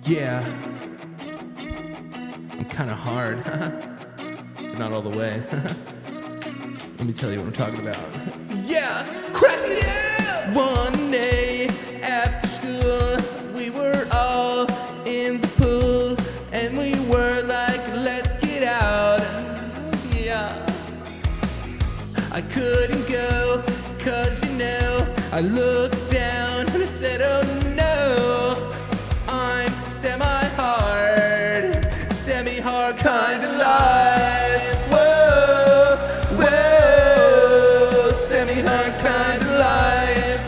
Yeah. I'm kind of hard. But not all the way. Let me tell you what I'm talking about. Yeah, crack it out! One day after school, we were all in the pool, and we were like, let's get out. Yeah. I couldn't go, cause you know, I looked down and I said, oh no, I'm semi-hard kind of life. Whoa, whoa, semi-hard kind of life.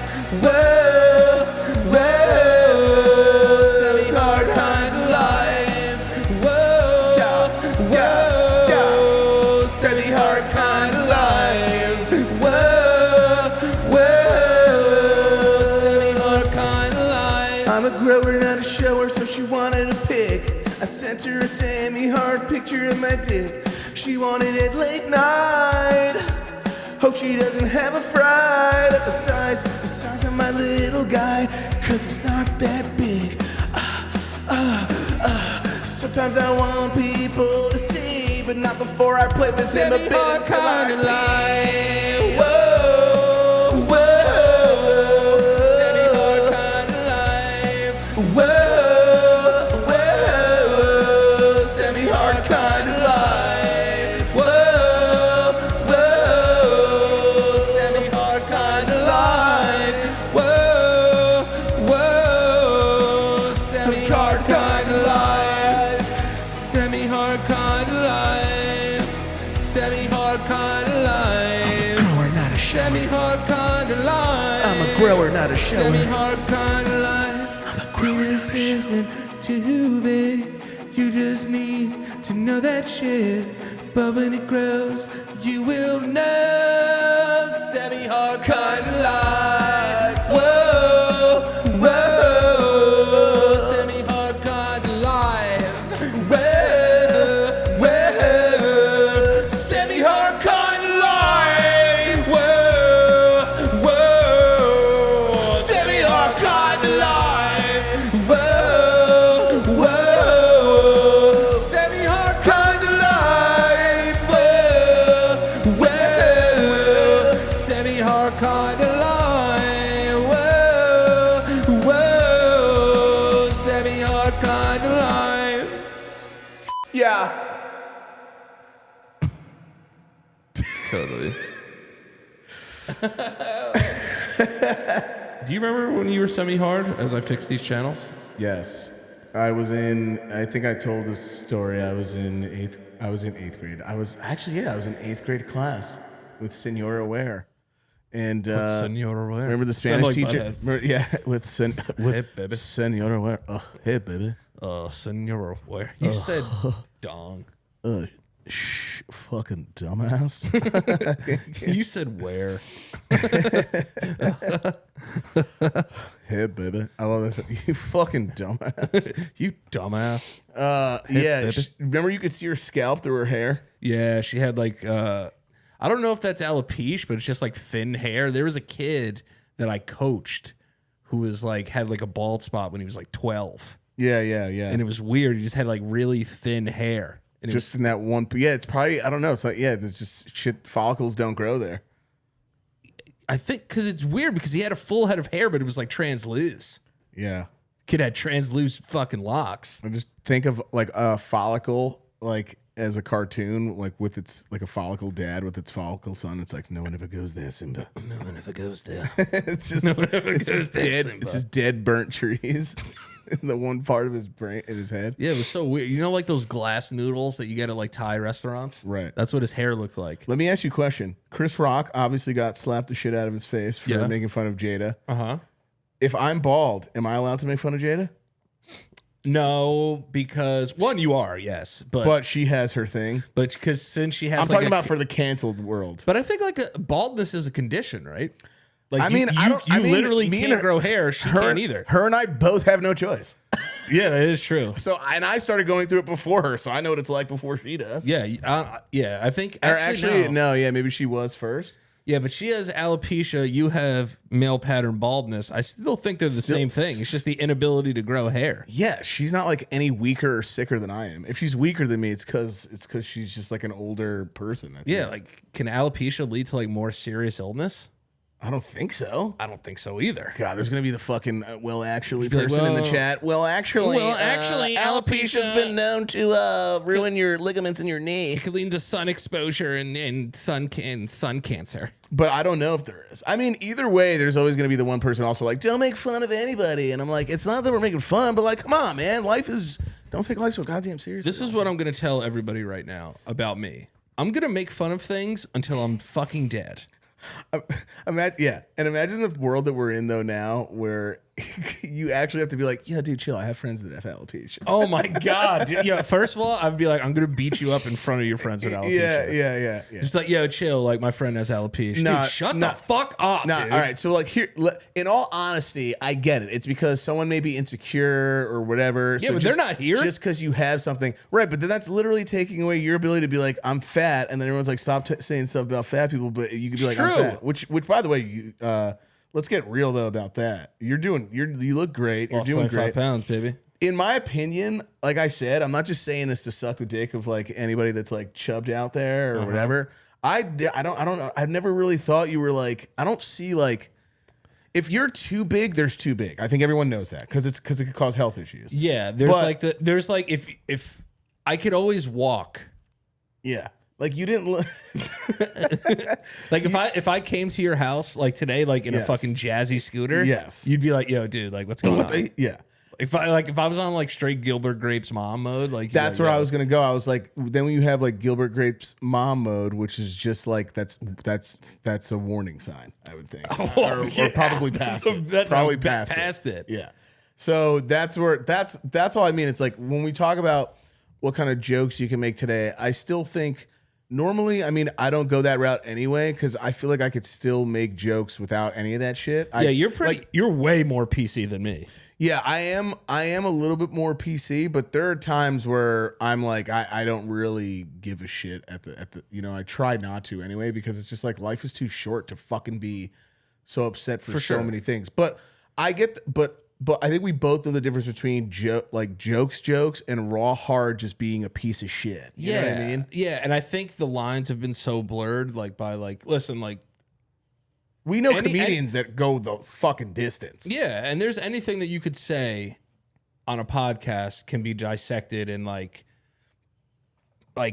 Whoa, whoa, semi-hard kind of life. Whoa, whoa, semi-hard kind of life. Whoa, whoa, semi-hard kind of life. I'm a grower, not a shower, so she wanted a pig. I sent her a semi-hard picture of my dick. She wanted it late night. Hope she doesn't have a fright at the size of my little guy, cause he's not that big. Sometimes I want people to see, but not before I play with them a bit until I pee. Whoa, whoa, semi-hard kind of life. Whoa. Semi-hard kind of life. Whoa, whoa, semi-hard kind of life. Whoa, whoa, semi-hard kind of life. Semi-hard kind of life. Semi-hard kind of life. Semi-hard kind of life. I'm a grower, not a shower. Semi-hard kind of life. Penis isn't too big. You just need to know that shit. But when it grows, you will know. Semi-hard kind of life. Whoa, whoa. Semi-hard kind of life. Whoa, whoa. Semi-hard kind of life. Whoa, whoa. Semi-hard kind of life. Whoa, whoa. Semi-hard kind of life. Whoa, whoa. Semi-hard kind of life. Whoa, whoa. Semi-hard kind of life. Yeah. Totally. Do you remember when you were semi-hard as I fixed these channels? Yes. I think I told this story. I was in eighth grade. I was in eighth grade class with Senora Ware. And Senora Ware? remember the Spanish teacher? Yeah, with Hey, baby. Senora Ware. Oh, hey, baby. Senora Ware. You said dong. Fucking dumbass. You said where? Hey, baby. I love that. You fucking dumbass. You dumbass. Yeah. baby. Remember you could see her scalp through her hair? Yeah, she had like, I don't know if that's alopecia, but it's just like thin hair. There was a kid that I coached who was like, had like a bald spot when he was like 12. Yeah. And it was weird. He just had like really thin hair. And Just in that one. Yeah, it's probably, I don't know. It's like, yeah, there's just shit. Follicles don't grow there. I think because it's weird because he had a full head of hair, but it was like transluce. Yeah. Kid had transluce fucking locks. I just think of like a follicle, like as a cartoon, like with its, like a follicle dad with its follicle son. It's like, no one ever goes there, Simba. No one ever goes there. It's just, No one ever it's goes just there, dead. Simba. It's just dead, burnt trees in the one part of his brain, in his head. Yeah, it was so weird. You know, like those glass noodles that you get at like Thai restaurants? Right. That's what his hair looked like. Let me ask you a question. Chris Rock obviously got slapped the shit out of his face for Yeah. making fun of Jada. Uh-huh. If I'm bald, am I allowed to make fun of Jada? No, because one, you are, yes, But she has her thing. but because since she has, I'm like talking a- about for the canceled world. But I think like baldness is a condition, right? Like I mean, I don't. You I mean, literally me and can't her- grow hair. She can't either. Her and I both have no choice. Yeah, that is true. So, and I started going through it before her, so I know what it's like before she does. Yeah, yeah. I think Or actually, no, yeah, maybe she was first. Yeah, but she has alopecia. You have male pattern baldness. I still think they're the same thing. It's just the inability to grow hair. Yeah, she's not like any weaker or sicker than I am. If she's weaker than me, it's because she's just like an older person. That's Yeah, it. like can alopecia lead to like more serious illness? I don't think so. I don't think so either. God, there's gonna be the fucking actually be like, person in the well- chat. Well, actually, alopecia's been known to ruin your ligaments in your knee. It could lead to sun exposure and sun cancer. But I don't know if there is. I mean, either way, there's always gonna be the one person also like, don't make fun of anybody. And I'm like, it's not that we're making fun, but like, come on, man, don't take life so goddamn seriously. This is what I'm gonna tell everybody right now about me. I'm gonna make fun of things until I'm fucking dead. Imagine the world that we're in though now, where you actually have to be like, yeah, dude, chill. I have friends that have alopecia. Oh my god, dude. Yeah. First of all, I'd be like, I'm gonna beat you up in front of your friends with alopecia. Yeah. Just like, yo, chill. Like my friend has alopecia. Nah, Dude, shut nah. the fuck up. Nah, dude. all right. So like here, in all honesty, I get it. It's because someone may be insecure or whatever. Yeah, so but they're not here. just because you have something, right? But then that's literally taking away your ability to be like, I'm fat, and then everyone's like, stop saying stuff about fat people. But you could be like, I'm True. fat. Which by the way, let's get real though about that. You look great. You're Lost doing 25 great. pounds, baby. In my opinion, like I said, I'm not just saying this to suck the dick of like anybody that's like chubbed out there or whatever. I don't know. I've never really thought you were like, I don't see like, if you're too big, there's too big. I think everyone knows that because it could cause health issues. Yeah, there's like if I could always walk. Yeah. Like you didn't look. Like if I came to your house like today, like in a Yes. fucking jazzy scooter, Yes. you'd be like, yo, dude, like what's going on? Yeah. If I was on like straight Gilbert Grape's mom mode, like you'd be That's like, where yo. I was gonna go. I was like, then when you have like Gilbert Grape's mom mode, which is just like that's a warning sign, I would think, or probably past it. Probably past it. Yeah. So that's all I mean. It's like when we talk about what kind of jokes you can make today, I still think normally, I mean, I don't go that route anyway because I feel like I could still make jokes without any of that shit. Yeah, you're way more PC than me. Yeah, I am a little bit more PC, but there are times where I'm like, I don't really give a shit at the I try not to anyway because it's just like life is too short to fucking be so upset for so sure. many things. But I get, but I think we both know the difference between jokes and raw hard just being a piece of shit. You know what I mean? Yeah, and I think the lines have been so blurred, like by like, listen, like. We know comedians that go the fucking distance. Yeah, and there's anything that you could say on a podcast can be dissected and like the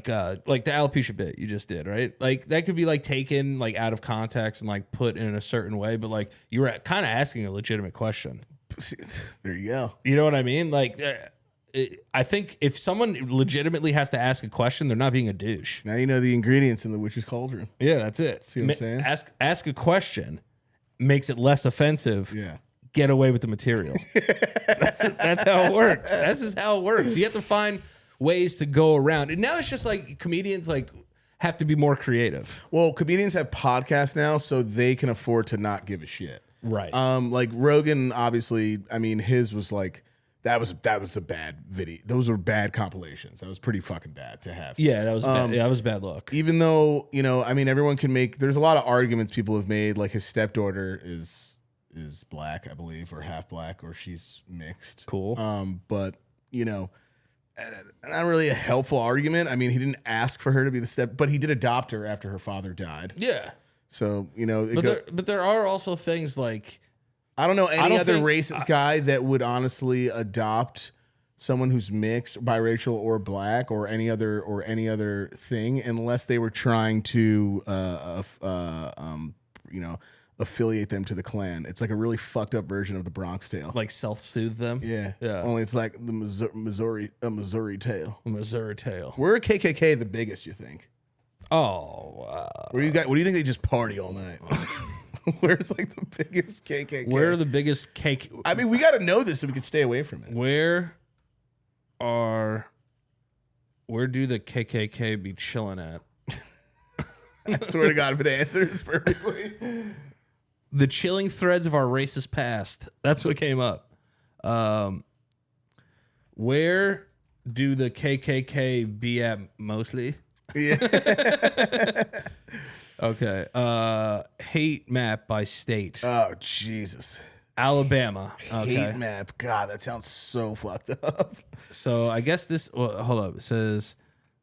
alopecia bit you just did, right? Like that could be like taken like out of context and like put in a certain way, but like you were kind of asking a legitimate question. There you go. You know what I mean? Like I think if someone legitimately has to ask a question, they're not being a douche. Now you know the ingredients in the witch's cauldron. Yeah, that's it. See what I'm saying? Ask a question, makes it less offensive. Yeah. Get away with the material. That's how it works. That's just how it works. You have to find ways to go around. And now it's just like comedians like have to be more creative. Well, comedians have podcasts now, so they can afford to not give a shit. Right. Like Rogan, obviously, I mean, his was like that was a bad video. Those were bad compilations. That was pretty fucking bad to have. Yeah, that was bad. Yeah, that was bad luck. Even though, I mean, everyone can make. There's a lot of arguments people have made. Like his stepdaughter is black, I believe, or half black, or she's mixed. Cool. But not really a helpful argument. I mean, he didn't ask for her to be the but he did adopt her after her father died. Yeah. So But there are also things like I don't know any other think- racist guy that would honestly adopt someone who's mixed, biracial, or black, or any other thing, unless they were trying to affiliate them to the Klan. It's like a really fucked up version of the Bronx Tale. like self-soothe them. Yeah. Yeah. Only it's like the Missouri Tale. Missouri Tale. Where are KKK the biggest, you think? Oh, What do you think they just party all night? Where's like the biggest KKK? where are the biggest cake? I mean, we got to know this so we can stay away from it. Where do the KKK be chilling at? I swear to God, if it answers perfectly. The chilling threads of our racist past. That's what came up. Where do the KKK be at mostly? Yeah. Okay. Hate map by state. Oh, Jesus. Alabama. Okay. Hate map. God, that sounds so fucked up. So I guess this. Well, hold up. It says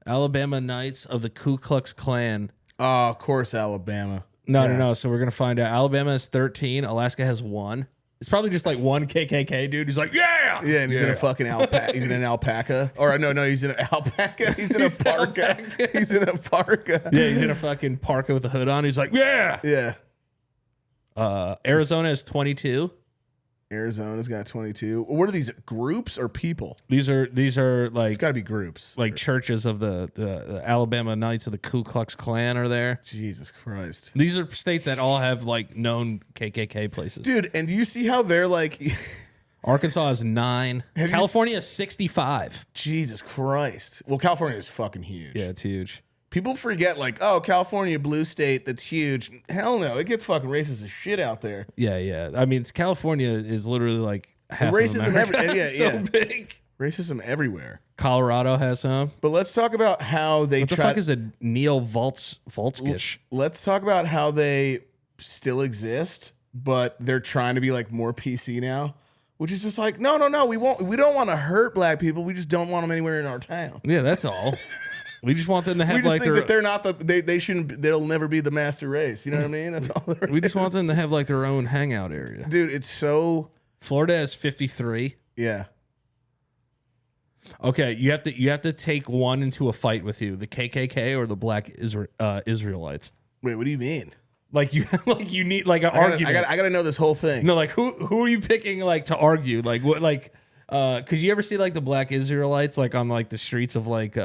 Alabama Knights of the Ku Klux Klan. Oh, of course, Alabama. No. So we're gonna find out. Alabama has 13. Alaska has 1. It's probably just like one KKK dude who's like, yeah, and he's in a fucking alpaca. He's in an alpaca, or no, he's in an alpaca. He's in a parka. He's in a parka. Yeah, he's in a fucking parka with a hood on. He's like, yeah. Arizona has 22. Arizona's got 22. What are these, groups or people? These are like, it's got to be groups. Like churches of the Alabama Knights of the Ku Klux Klan are there. Jesus Christ. These are states that all have like known KKK places. Dude, and do you see how they're like Arkansas has 9. California has 65. Jesus Christ. Well, California is fucking huge. Yeah, it's huge. People forget, like, oh, California, blue state, that's huge. Hell no, it gets fucking racist as shit out there. Yeah. I mean, California is literally like half racism of America. Yeah. So big. Racism everywhere. Colorado has some. But let's talk about how they What the fuck is a Neil Voltzkish? Let's talk about how they still exist, but they're trying to be like more PC now, which is just like, no, we don't want to hurt black people. We just don't want them anywhere in our town. Yeah, that's all. We just want them to have we just like think that they're not they shouldn't, they'll never be the master race. You know what I mean? That's all there We just want them to have like their own hangout area. Dude, it's so. Florida has 53. Yeah. Okay, you have to take one into a fight with you, the KKK or the black Israelites. Wait, what do you mean? Like you need like an argument. I gotta know this whole thing. No, like who are you picking like to argue? Like what cause you ever see like the black Israelites like on like the streets of like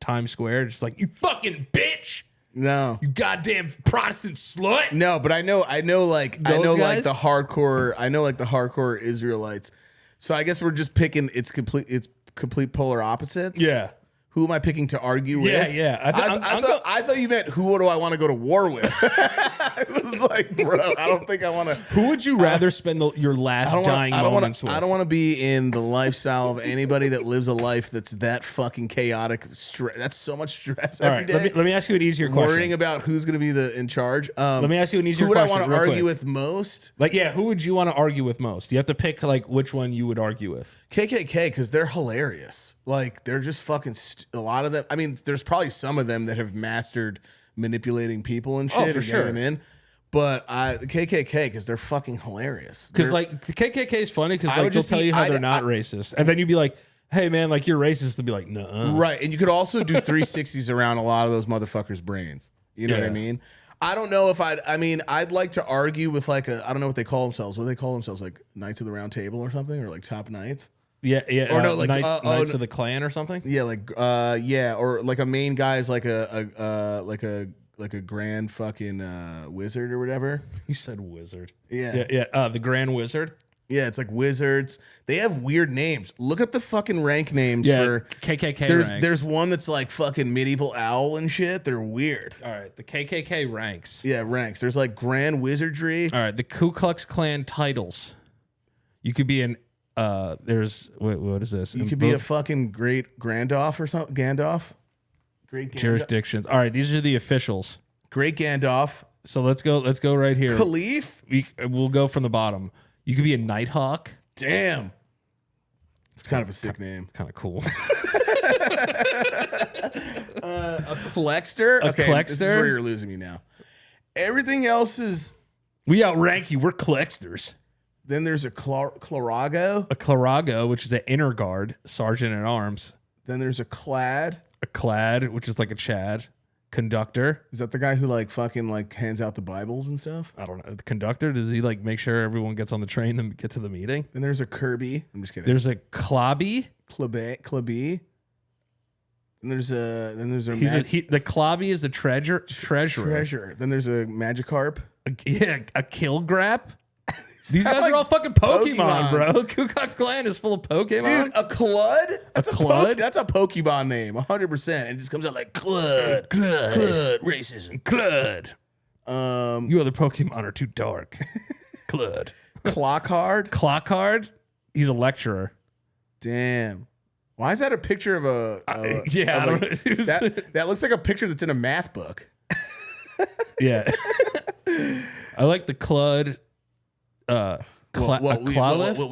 Times Square, just like, you fucking bitch. No. You goddamn Protestant slut. No, but I know like the hardcore Israelites. So I guess we're just picking it's complete polar opposites. Yeah. Who am I picking to argue with? Yeah. I thought you meant who do I want to go to war with? I was like, bro, I don't think I want to. Who would you rather spend your last dying moments with? I don't want to be in the lifestyle of anybody that lives a life that's that fucking chaotic. That's so much stress every day. Let me ask you an easier question. Worrying about who's going to be in charge. Let me ask you an easier question. Who would I want to argue with most? Like, yeah, who would you want to argue with most? You have to pick like which one you would argue with. KKK, because they're hilarious. Like, they're just fucking a lot of them. I mean, there's probably some of them that have mastered manipulating people and shit. Oh, for sure. Them in. But the KKK, because they're fucking hilarious. Because like the KKK is funny because like they'll tell you how they're not racist, and then you'd be like, "Hey man, like you're racist." They'll be like, "No." Right, and you could also do 360s around a lot of those motherfuckers' brains. You know what I mean? I don't know if I'd like to argue with like I don't know what they call themselves. What do they call themselves? Like Knights of the Round Table or something, or like Top Knights. Yeah. Or no, like Knights of the Klan or something. Yeah, or like a main guy is like a grand fucking wizard or whatever. You said wizard. Yeah. The Grand Wizard. Yeah, it's like wizards. They have weird names. Look at the fucking rank names for KKK ranks. There's one that's like fucking medieval owl and shit. They're weird. All right, the KKK ranks. Yeah, ranks. There's like grand wizardry. All right, the Ku Klux Klan titles. You could be an what is this? You could be a fucking great Gandalf or something. Gandalf. Great Gandalf. Jurisdictions. All right, these are the officials. Great Gandalf. So let's go right here. Khalif. We'll go from the bottom. You could be a Nighthawk. Damn. It's kind of a sick name. Kind of cool. A Clexter. Clexter. This is where you're losing me now. Everything else is. We outrank you. We're Clexters. Then there's a Clarago. A Clarago, which is an inner guard, sergeant at arms. Then there's a Clad. A Clad, which is like a Chad. Conductor. Is that the guy who like fucking like hands out the Bibles and stuff? I don't know. The conductor, does he like make sure everyone gets on the train and get to the meeting? Then there's a Kirby. I'm just kidding. There's a Clobby. Clubby. And there's a the Clobby is the treasurer. Then there's a Magikarp. A Killgrap. These guys are all fucking Pokemon, bro. Ku Klux Klan is full of Pokemon. Dude, a Clud? That's a Clud? That's a Pokemon name, 100%. And it just comes out like Clud. Clud. Racism. Clud. You other Pokemon are too dark. Clud. Clockhard? Clockhard? He's a lecturer. Damn. Why is that a picture of I don't know. that looks like a picture that's in a math book. Yeah. I like the Clud. We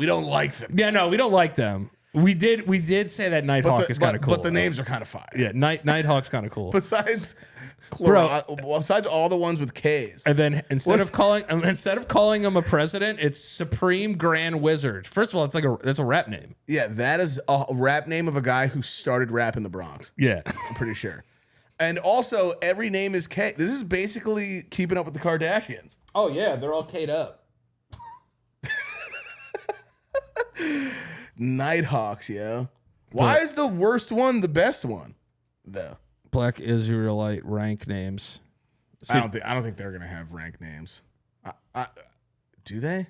don't like them. Yeah, no, we don't like them. We did say that Nighthawk is kind of cool. But the names are kind of fire. Yeah, Nighthawk's kind of cool. Besides all the ones with K's. And then instead of calling him a president, it's Supreme Grand Wizard. First of all, that's a rap name. Yeah, that is a rap name of a guy who started rap in the Bronx. Yeah. I'm pretty sure. And also, every name is K. This is basically Keeping Up with the Kardashians. Oh, yeah, they're all K'd up. Nighthawks, yo. Why is the worst one the best one, though? Black Israelite rank names. I don't think they're gonna have rank names. Do they?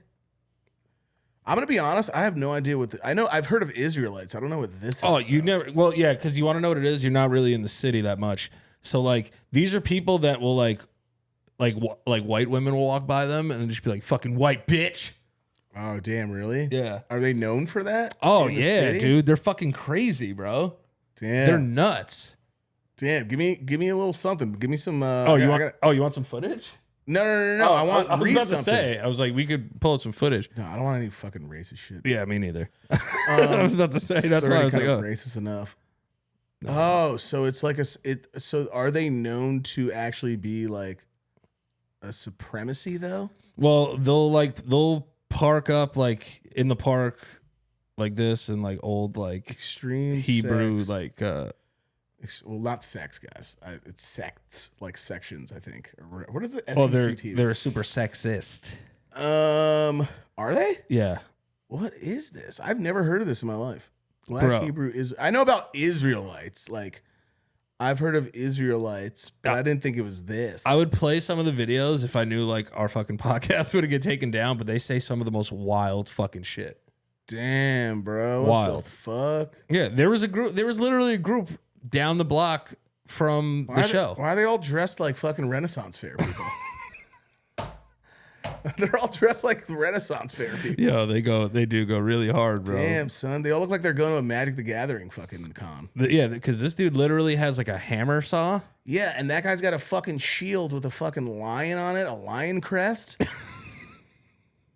I'm gonna be honest. I have no idea what. I know I've heard of Israelites. I don't know what this is. Oh, you never. Well, yeah, because you want to know what it is. You're not really in the city that much. So like, these are people that will like white women will walk by them and just be like, "Fucking white bitch." Oh damn! Really? Yeah. Are they known for that? Oh yeah, dude. They're fucking crazy, bro. Damn. They're nuts. Damn. Give me a little something. Give me some. You want some footage? No. Oh, I want. I was read about something. to say. I was like, we could pull up some footage. No, I don't want any fucking racist shit. Yeah, me neither. I was about to say. That's why I was like, oh, racist enough. No. Oh, so it's like So are they known to actually be like a supremacy though? Well, they'll park up like in the park like this and like old like extreme Hebrew sex. like well, not sex, guys. It's sects, like sections, I think. What is it? Oh, they're super sexist. Are they? Yeah. What is this? I've never heard of this in my life. Black Hebrew is. I know about Israelites. Like, I've heard of Israelites, but I didn't think it was this. I would play some of the videos if I knew like our fucking podcast would get taken down, but they say some of the most wild fucking shit. Damn, bro. Wild. What the fuck? Yeah, there was literally a group down the block from the show. Why are they all dressed like fucking Renaissance fair people? They're all dressed like Renaissance fair people. Yeah, they do go really hard, bro. Damn, son. They all look like they're going to a Magic the Gathering fucking con. Yeah, because this dude literally has like a hammer saw. Yeah, and that guy's got a fucking shield with a fucking lion on it, a lion crest.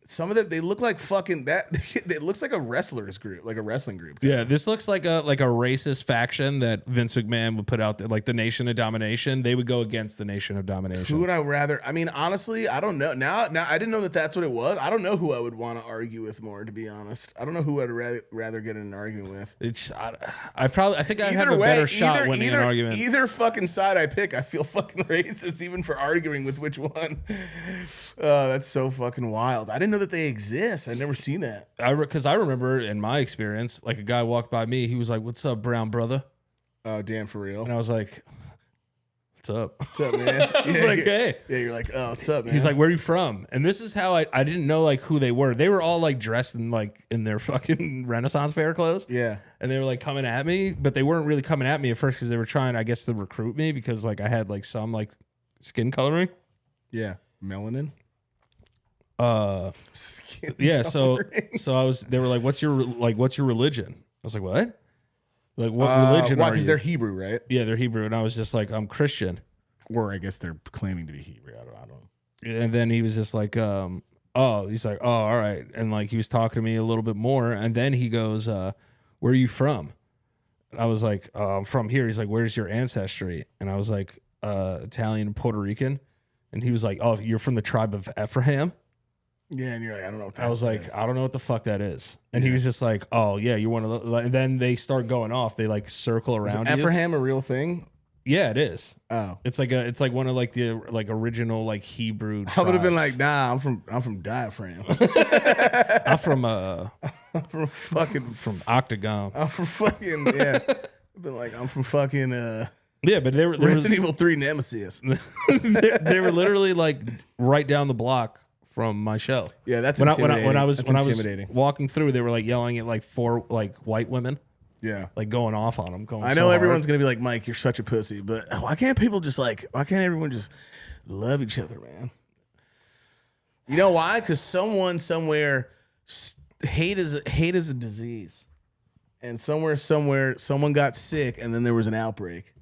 Some of them, they look like fucking that. It looks like a wrestlers group, like a wrestling group. Yeah, this looks like a racist faction that Vince McMahon would put out there, like the Nation of Domination. They would go against the Nation of Domination. Who would I rather? I mean, honestly, I don't know. Now I didn't know that that's what it was. I don't know who I would want to argue with more, to be honest. I don't know who I'd rather get in an argument with. I think I'd have a better shot winning an argument. Either fucking side I pick, I feel fucking racist even for arguing with which one. Oh, that's so fucking wild. I didn't know that they exist. I've never seen that. Because I remember in my experience, like a guy walked by me. He was like, "What's up, brown brother?" Oh, damn, for real. And I was like, "What's up?" What's up, man? I was like, "Hey." Yeah, you're like, "Oh, what's up, man?" He's like, "Where are you from?" And this is how I didn't know like who they were. They were all like dressed in their fucking Renaissance fair clothes. Yeah. And they were like coming at me, but they weren't really coming at me at first because they were trying, I guess, to recruit me because like I had like some like skin coloring. Yeah. Melanin. Skin coloring. So they were like, what's your religion? I was like, what? Like, what religion are you? Because they're Hebrew, right? Yeah, they're Hebrew. And I was just like, I'm Christian. Or I guess they're claiming to be Hebrew. I don't know. And then he was just like, he's like, oh, all right. And like, he was talking to me a little bit more. And then he goes, where are you from? And I was like, I'm from here. He's like, where's your ancestry? And I was like, Italian and Puerto Rican. And he was like, oh, you're from the tribe of Ephraim? Yeah, and you're like, I don't know what that is. I was like, I don't know what the fuck that is. And he was just like, oh, yeah, you're one of the... And then they start going off. They like circle around you. Ephraim a real thing? Yeah, it is. Oh. It's like one of like the like original like Hebrew tribes. I would have been like, nah, I'm from Diaphragm. I'm from Octagon. I'm from fucking yeah. I've been like, I'm from fucking yeah, but they were Resident Evil 3 Nemesis. they were literally like right down the block from my show. Yeah, that's intimidating. When I was walking through, they were like yelling at like 4 like white women. Yeah, like going off on them. I know everyone's gonna be like, Mike, you're such a pussy, but why can't everyone just love each other, man? You know why? Because someone somewhere hate is a disease, and somewhere someone got sick, and then there was an outbreak.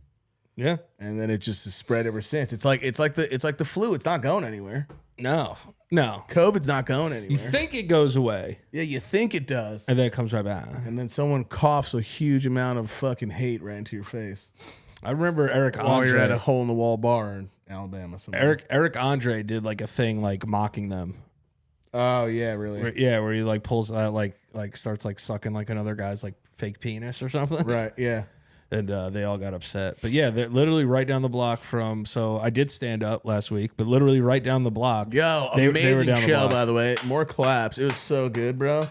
Yeah. And then it just has spread ever since. It's like the flu. It's not going anywhere. No. COVID's not going anywhere. You think it goes away. Yeah, you think it does. And then it comes right back. And then someone coughs a huge amount of fucking hate right into your face. I remember Eric Andre. While you're at a hole-in-the-wall bar in Alabama. Somewhere. Eric Andre did like a thing like mocking them. Oh, yeah, really? Where he like pulls out like starts like sucking like another guy's like fake penis or something. Right, yeah. And they all got upset. But yeah, they're literally right down the block from. So I did stand up last week, but literally right down the block. Yo, amazing show, by the way. More claps. It was so good, bro.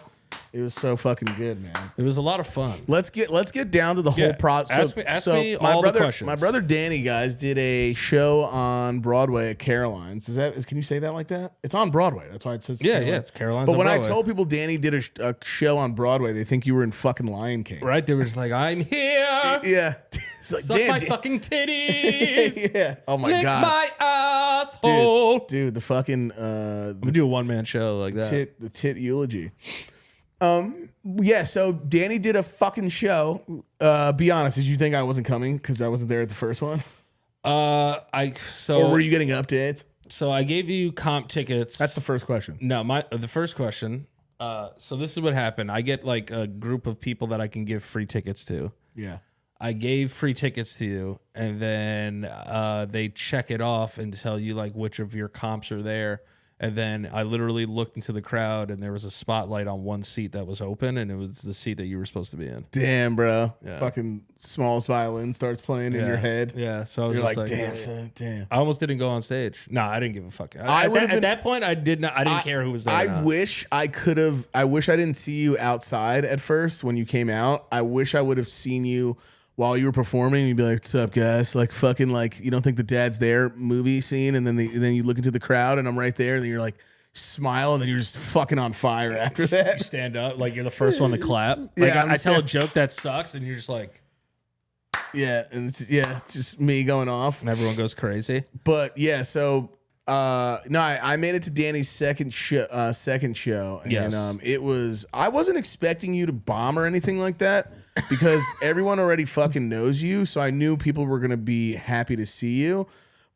It was so fucking good, man. It was a lot of fun. Let's get down to the whole process. Ask me all the questions. My brother Danny, guys, did a show on Broadway at Caroline's. Can you say that like that? It's on Broadway. That's why it says yeah, it's Caroline's. But when I told people Danny did a show on Broadway, they think you were in fucking Lion King. Right? They were just like, I'm here. Yeah. It's like, suck my fucking titties. Yeah. Oh my lick God. my asshole. Dude, the fucking I'm gonna do a one-man show like that. The tit eulogy. Yeah, so Danny did a fucking show. Be honest, did you think I wasn't coming because I wasn't there at the first one? Or were you getting updates? So I gave you comp tickets. That's the first question. No, the first question. So this is what happened. I get like a group of people that I can give free tickets to. Yeah. I gave free tickets to you, and then they check it off and tell you like which of your comps are there. And then I literally looked into the crowd, and there was a spotlight on one seat that was open, and it was the seat that you were supposed to be in. Damn, bro. Yeah. Fucking Smallest Violin starts playing in your head. Yeah. So I was You're just like, damn, son, damn. I almost didn't go on stage. No, I didn't give a fuck. At that point, I didn't care who was there. I wish I could have. I wish I didn't see you outside at first when you came out. I wish I would have seen you while you were performing. You'd be like, "What's up, guys?" Like fucking like you don't think the dad's there movie scene, and then you look into the crowd, and I'm right there, and then you're like smile, and then you're just fucking on fire after that. You stand up like you're the first one to clap. Like Yeah, I tell a joke that sucks, and you're just like, yeah, and it's just me going off, and everyone goes crazy. But yeah, so no, I made it to Danny's second show, and Yes. it was. I wasn't expecting you to bomb or anything like that because everyone already fucking knows you, so I knew people were gonna be happy to see you.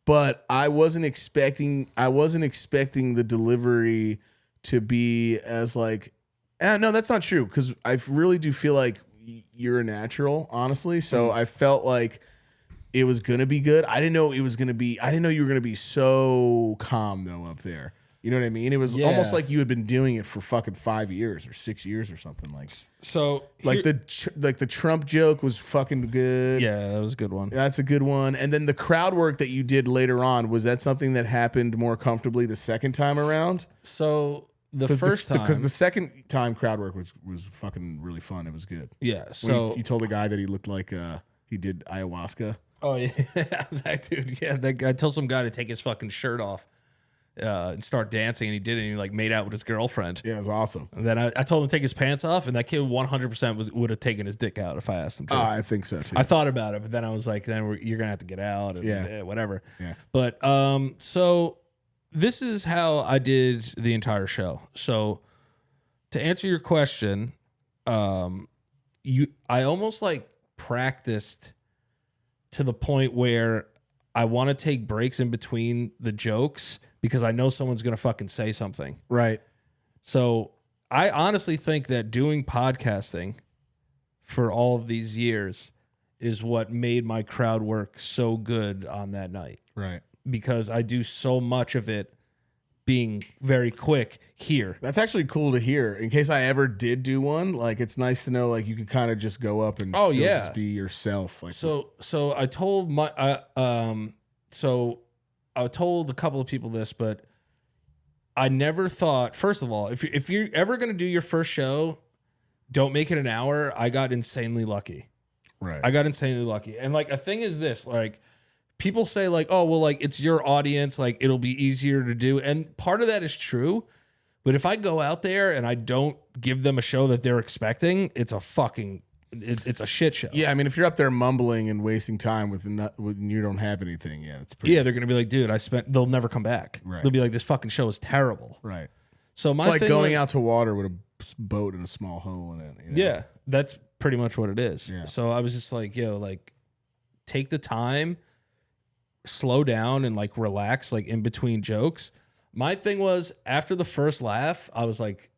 But I wasn't expecting the delivery to be as like, no, that's not true because I really do feel like you're a natural, honestly. So I felt like it was gonna be good. I didn't know you were gonna be so calm though up there. You know what I mean? It was almost like you had been doing it for fucking 5 years or 6 years or something like. So like the Trump joke was fucking good. Yeah, that was a good one. That's a good one. And then the crowd work that you did later on, was that something that happened more comfortably the second time around? So the first time, because the second time crowd work was fucking really fun. It was good. Yeah. So you told a guy that he looked like he did ayahuasca. Oh yeah, that dude. Yeah, that guy. Tell some guy to take his fucking shirt off and start dancing, and he did it. And he like made out with his girlfriend. Yeah, it was awesome. And then I told him to take his pants off, and that kid 100% would have taken his dick out if I asked him to. I think so too. I thought about it, but then I was like, you're gonna have to get out. And, whatever. Yeah. But so this is how I did the entire show. So to answer your question, I almost like practiced to the point where I want to take breaks in between the jokes because I know someone's going to fucking say something. Right. So I honestly think that doing podcasting for all of these years is what made my crowd work so good on that night. Right. Because I do so much of it being very quick here. That's actually cool to hear. In case I ever did do one, like it's nice to know like you can kind of just go up and just be yourself. Like so I told I told a couple of people this, but I never thought. First of all, if you're ever gonna do your first show, don't make it an hour. I got insanely lucky. Right. I got insanely lucky, and like a thing is this, like. People say like, oh, well, like it's your audience, like it'll be easier to do. And part of that is true. But if I go out there and I don't give them a show that they're expecting, it's a shit show. Yeah, I mean, if you're up there mumbling and wasting time when you don't have anything, it's pretty. Yeah, they're gonna be like, dude, they'll never come back. Right. They'll be like, this fucking show is terrible. Right. So it's like going out to water with a boat in a small hole in it. You know? Yeah, that's pretty much what it is. Yeah. So I was just like, yo, like take the time, slow down, and like relax, like in between jokes. My thing was after the first laugh, I was like,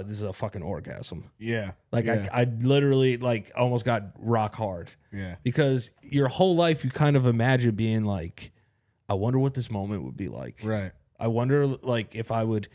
this is a fucking orgasm. Yeah. Like I literally like almost got rock hard. Yeah. Because your whole life you kind of imagine being like, I wonder what this moment would be like. Right. I wonder like if I would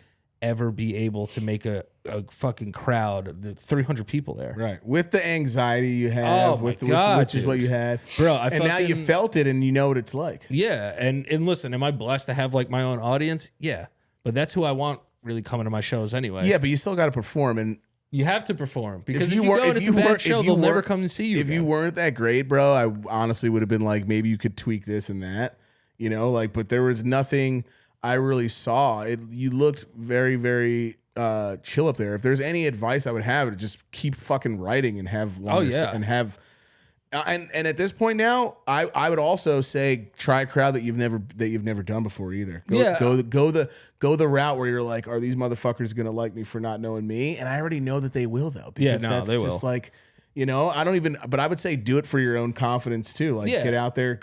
ever be able to make a fucking crowd, the 300 people there. With the anxiety you have, which is what you had. Bro, now you felt it and you know what it's like. Yeah. And listen, am I blessed to have like my own audience? Yeah. But that's who I want really coming to my shows anyway. Yeah, but you still got to perform, and you have to perform because if you go and it's a bad show, they'll never come and see you. If you weren't that great, bro, I honestly would have been like, maybe you could tweak this and that, you know, like. But there was nothing I really saw. You looked very, very chill up there. If there's any advice I would have, just keep fucking writing and have and have. And at this point now, I would also say try a crowd that you've never done before either. Go the route where you're like, are these motherfuckers gonna like me for not knowing me? And I already know that they will though. Because that's they just will. Like, you know, but I would say do it for your own confidence too. Like get out there,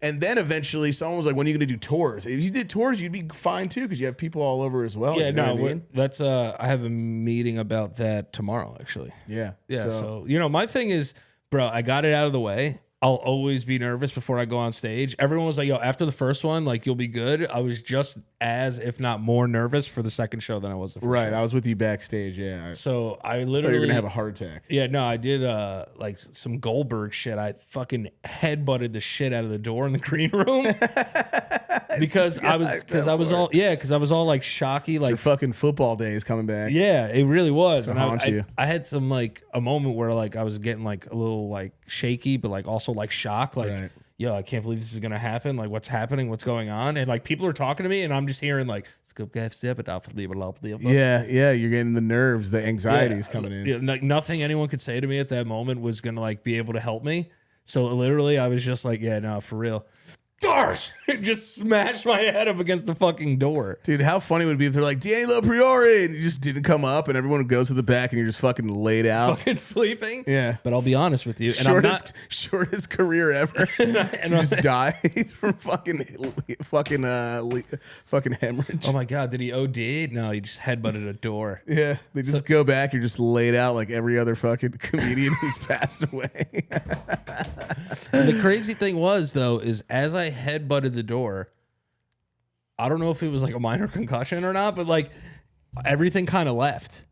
and then eventually someone was like, when are you gonna do tours? If you did tours, you'd be fine too because you have people all over as well. Yeah, you know what I mean? That's I have a meeting about that tomorrow actually. Yeah. So you know, my thing is, bro, I got it out of the way. I'll always be nervous before I go on stage. Everyone was like, yo, after the first one, like, you'll be good. I was just as, if not more nervous for the second show than I was the first show. I was with you backstage, yeah. So I literally... thought you were going to have a heart attack. Yeah, no, I did like some Goldberg shit. I fucking headbutted the shit out of the door in the green room. because I was all like shocky. Like your fucking football days coming back. Yeah, it really was. And I had some like a moment where like I was getting like a little like shaky, but like also like shocked. Like, yo, I can't believe this is gonna happen. Like, what's happening? What's going on? And like people are talking to me, and I'm just hearing like, yeah, you're getting the nerves, the anxiety is coming in. Yeah, like nothing anyone could say to me at that moment was gonna like be able to help me. So literally, I was just like, yeah, no, for real. Doors! Just smashed my head up against the fucking door. Dude, how funny would it be if they're like, LoPriore, and you just didn't come up, and everyone goes to the back, and you're just fucking laid out. Fucking sleeping? Yeah. But I'll be honest with you. And shortest career ever. and you just die from fucking hemorrhage. Oh my God, did he OD? No, he just headbutted a door. Yeah, they just go back, you're just laid out like every other fucking comedian who's passed away. And the crazy thing was, though, is as I headbutted the door, I don't know if it was like a minor concussion or not, but like everything kind of left.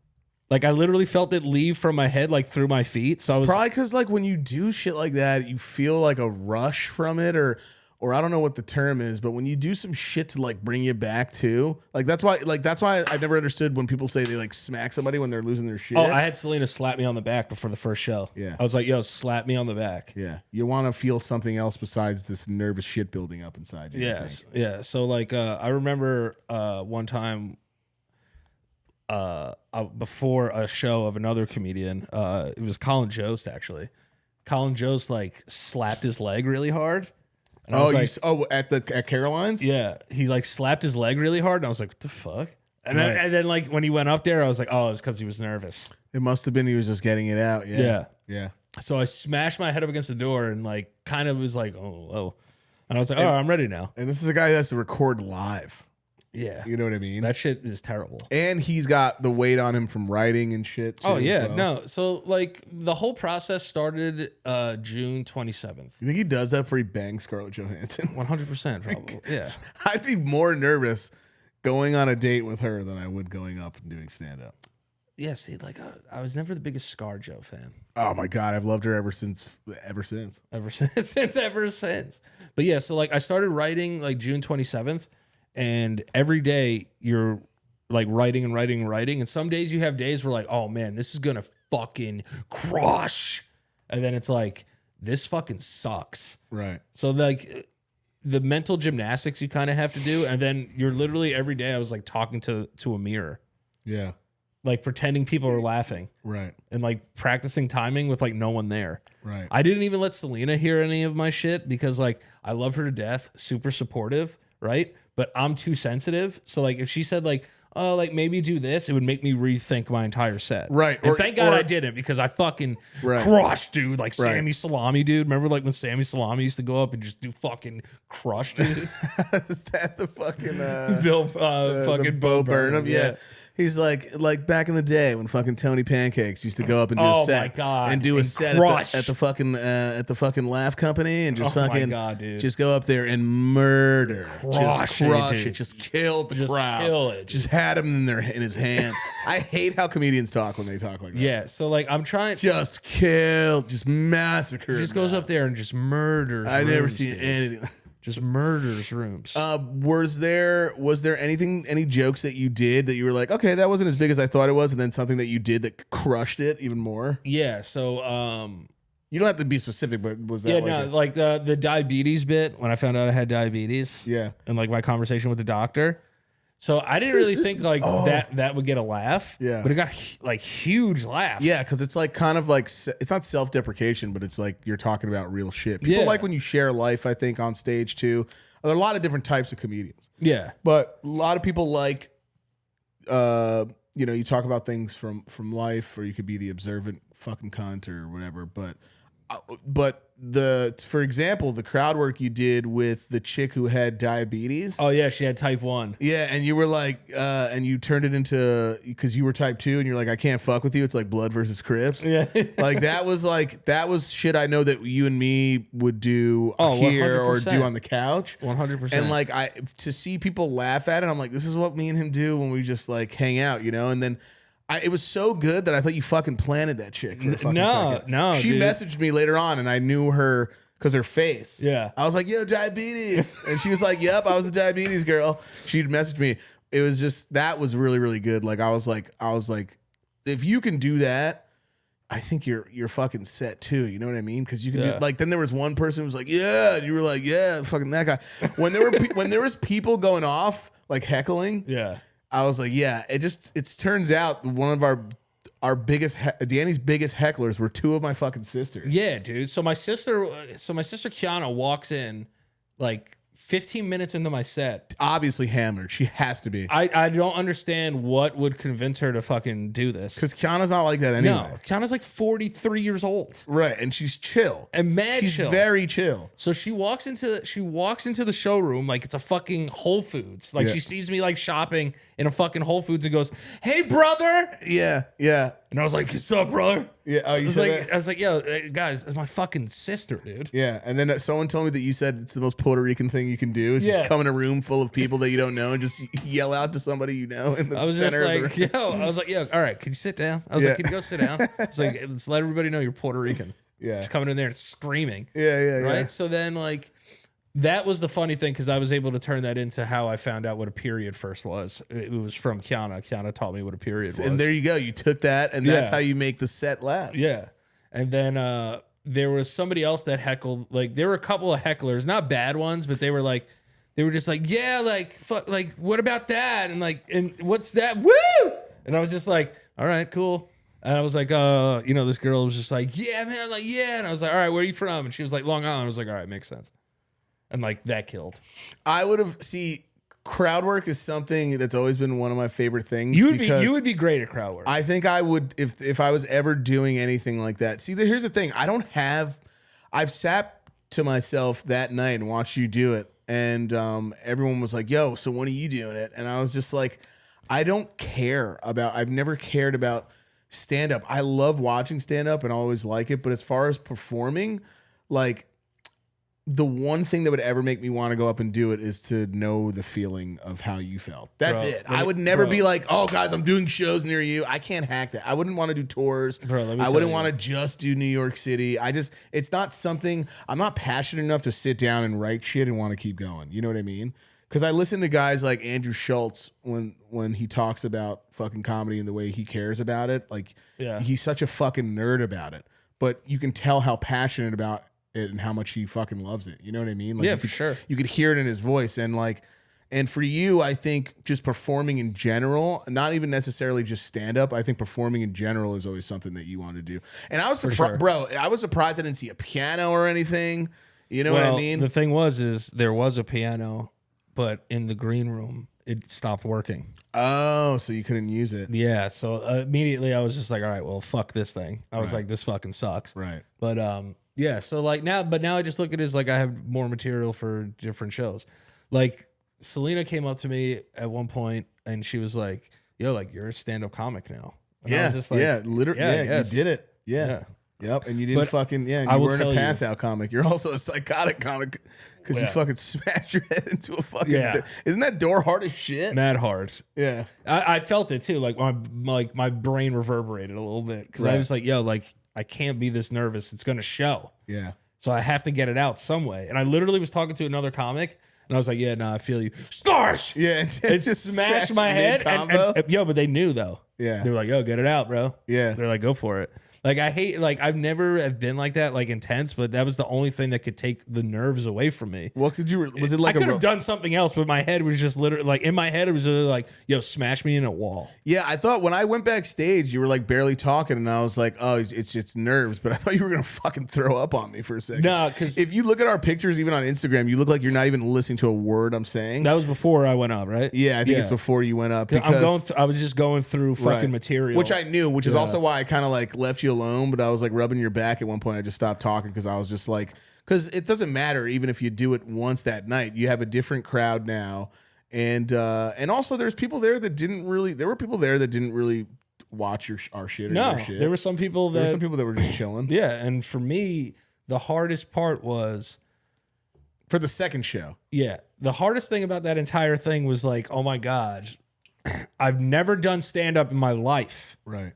Like I literally felt it leave from my head, like through my feet. So it's probably because like when you do shit like that, you feel like a rush from it, or I don't know what the term is, but when you do some shit to like bring you back to, like that's why I've never understood when people say they like smack somebody when they're losing their shit. Oh, I had Selena slap me on the back before the first show. Yeah. I was like, yo, slap me on the back. Yeah. You want to feel something else besides this nervous shit building up inside you. Yes. Yeah. So like I remember one time before a show of another comedian, it was Colin Jost actually. Colin Jost like slapped his leg really hard. At Caroline's? Yeah, he like slapped his leg really hard, and I was like, "What the fuck?" And then like when he went up there, I was like, "Oh, it was because he was nervous." It must have been he was just getting it out. Yeah. So I smashed my head up against the door and like kind of was like, "Oh," and I was like, "Oh, I'm ready now." And this is a guy who has to record live. Yeah, you know what I mean. That shit is terrible. And he's got the weight on him from writing and shit. Too, no. So like the whole process started June 27th. You think he does that before he bangs Scarlett Johansson? 100%, probably. Yeah. I'd be more nervous going on a date with her than I would going up and doing stand up. Yeah, see, like I was never the biggest ScarJo fan. Oh my God, I've loved her ever since. But yeah, so like I started writing like June 27th. And every day you're like writing and writing and writing. And some days you have days where like, oh man, this is going to fucking crush. And then it's like, this fucking sucks. Right. So like the mental gymnastics you kind of have to do. And then you're literally every day I was like talking to a mirror. Yeah. Like pretending people are laughing. Right. And like practicing timing with like no one there. Right. I didn't even let Selena hear any of my shit because like I love her to death. Super supportive. Right. But I'm too sensitive. So like if she said like, like maybe do this, it would make me rethink my entire set. Right. And thank God I didn't, because I fucking crushed, dude. Like Sammy Salami, dude. Remember like when Sammy Salami used to go up and just do fucking crush, dude? Is that the fucking fucking Bo Burnham? Yeah. He's like back in the day when fucking Tony Pancakes used to go up and do a set. My God. And do a set at the fucking Laugh Company and just just go up there and murder. Crush it. Just kill the crowd. Kill it. Just had him in his hands. I hate how comedians talk when they talk like that. Yeah, so like I'm trying just kill, just massacre. Just goes up there and just murders. I never seen anything. Just murders rooms. Was there any jokes that you did that you were like, okay, that wasn't as big as I thought it was, and then something that you did that crushed it even more? Yeah. So you don't have to be specific, but was that like the diabetes bit when I found out I had diabetes? Yeah. And like my conversation with the doctor. So I didn't really think like that would get a laugh. Yeah. But it got like huge laughs. Yeah, because it's like kind of like, it's not self-deprecation, but it's like you're talking about real shit. People like when you share life, I think, on stage too. There are a lot of different types of comedians. Yeah. But a lot of people like, you talk about things from life, or you could be the observant fucking cunt or whatever. But for example, the crowd work you did with the chick who had diabetes. Oh yeah, she had type 1. Yeah, and you were like, and you turned it into, because you were type 2, and you're like, I can't fuck with you. It's like blood versus Crips. Yeah, that was shit I know that you and me would do here 100%. or do on the couch. 100%. And like to see people laugh at it, I'm like, this is what me and him do when we just like hang out, And then it was so good that I thought you fucking planted that chick for a fucking second. No, she messaged me later on, and I knew her because her face. Yeah. I was like, yo, diabetes. And she was like, yep, I was a diabetes girl. She'd messaged me. It was just, that was really, really good. Like, I was like, if you can do that, I think you're fucking set too. You know what I mean? Because you can do, like, then there was one person who was like, yeah, and you were like, yeah, fucking that guy. When there was people going off, like heckling. Yeah. I was like, yeah, it turns out one of our biggest, Danny's biggest hecklers were two of my fucking sisters. Yeah, dude. So my sister Kiana walks in like 15 minutes into my set. Obviously hammered. She has to be. I don't understand what would convince her to fucking do this. Because Kiana's not like that anyway. No, Kiana's like 43 years old. Right, and she's chill. And she's chill. Very chill. So she walks into the showroom like it's a fucking Whole Foods. Like she sees me like shopping in a fucking Whole Foods and goes, "Hey, brother." Yeah, yeah. And I was like, "What's up, brother?" Yeah. Oh, you said that? I was like, "Yo, guys, that's my fucking sister, dude." Yeah. And then someone told me that you said it's the most Puerto Rican thing you can do is just come in a room full of people that you don't know and just yell out to somebody you know in the center of the room. I was like, "Yo, all right, can you sit down?" I was like, "Can you go sit down?" I was like, "Let's let everybody know you're Puerto Rican." Yeah. Just coming in there and screaming. Yeah. Right. So then like, that was the funny thing, because I was able to turn that into how I found out what a period first was. It was from Kiana. Kiana taught me what a period was. And there you go. You took that, and that's how you make the set last. Yeah. And then there was somebody else that heckled. Like, there were a couple of hecklers, not bad ones, but they were just like, yeah, like, fuck, like, what about that? And like, and what's that? Woo! And I was just like, all right, cool. And I was like, this girl was just like, yeah, man, like, yeah. And I was like, all right, where are you from? And she was like, Long Island. I was like, all right, makes sense. And like, that killed. I would have crowd work is something that's always been one of my favorite things. You would be great at crowd work. I think I would if I was ever doing anything like that. See, here's the thing. I've sat to myself that night and watched you do it, and everyone was like, "Yo, so when are you doing it?" And I was just like, I've never cared about stand up. I love watching stand up and I always like it, but as far as performing, like, the one thing that would ever make me want to go up and do it is to know the feeling of how you felt. That's it. I would never be like, oh, guys, I'm doing shows near you. I can't hack that. I wouldn't want to do tours. I wouldn't want to just do New York City. It's not something, I'm not passionate enough to sit down and write shit and want to keep going. You know what I mean? Because I listen to guys like Andrew Schultz when he talks about fucking comedy and the way he cares about it. Like, he's such a fucking nerd about it. But you can tell how passionate about it and how much he fucking loves it. You know what I mean? Like, for sure. You could hear it in his voice. And for you, I think just performing in general, not even necessarily just stand up, I think performing in general is always something that you want to do. And I was surprised, bro, I was surprised I didn't see a piano or anything. You know what I mean? The thing is there was a piano, but in the green room, it stopped working. Oh, so you couldn't use it. Yeah. So immediately I was just like, all right, well, fuck this thing. I was like, this fucking sucks. Right. But yeah. So like now I just look at it as like I have more material for different shows. Like Selena came up to me at one point and she was like, yo, like you're a stand-up comic now. And I was just like, literally, you did it. Yeah. Yep, and you didn't you weren't a pass-out comic. You're also a psychotic comic because you fucking smash your head into a fucking door. Isn't that door hard as shit? Mad hard. Yeah. I felt it too. Like my brain reverberated a little bit because I was like, yo, like I can't be this nervous. It's going to show. Yeah. So I have to get it out some way. And I literally was talking to another comic and I was like, yeah, I feel you. Starsh! Yeah. It just smashed my head. And, yo, but they knew though. Yeah. They were like, yo, get it out, bro. Yeah. They're like, go for it. Like I hate, like I've never have been like that, like intense, but that was the only thing that could take the nerves away from me. What could you? Was it like I could have done something else, but my head was just literally like in my head. It was literally like, yo, smash me in a wall. Yeah, I thought when I went backstage, you were like barely talking, and I was like, oh, it's nerves. But I thought you were gonna fucking throw up on me for a second. No, because if you look at our pictures, even on Instagram, you look like you're not even listening to a word I'm saying. That was before I went up, right? Yeah, I think it's before you went up. Because I was just going through fucking material, which I knew, which is also why I kind of like left you alone. But I was like rubbing your back at one point. I just stopped talking because I was just like, because it doesn't matter even if you do it once that night. You have a different crowd now, and also there's people there that didn't really. There were people there that didn't really watch our shit. Or your shit. There were some people that were just chilling. Yeah, and for me, the hardest part was for the second show. Yeah, the hardest thing about that entire thing was like, oh my god, I've never done stand up in my life. Right.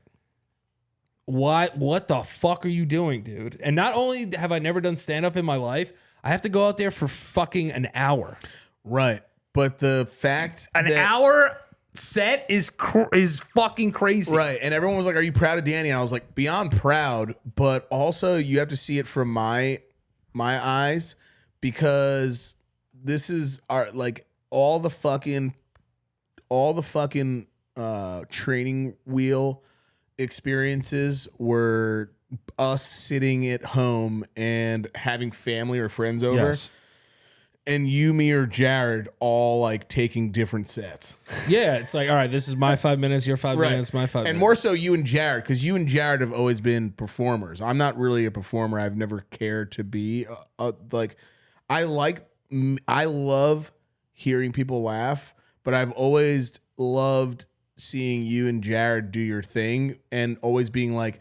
What the fuck are you doing, dude? And not only have I never done stand up in my life, I have to go out there for fucking an hour. Right. But the fact an hour set is fucking crazy. Right. And everyone was like, are you proud of Danny? And I was like, beyond proud, but also you have to see it from my eyes, because this is our like all the fucking training wheel experiences were us sitting at home and having family or friends over. Yes. And you, me, or Jared all like taking different sets. Yeah, it's like, all right, this is my 5 minutes, your 5 minutes, my 5 minutes. And more so you and Jared, because you and Jared have always been performers. I'm not really a performer. I've never cared to be. Like, I love hearing people laugh, but I've always loved seeing you and Jared do your thing and always being like,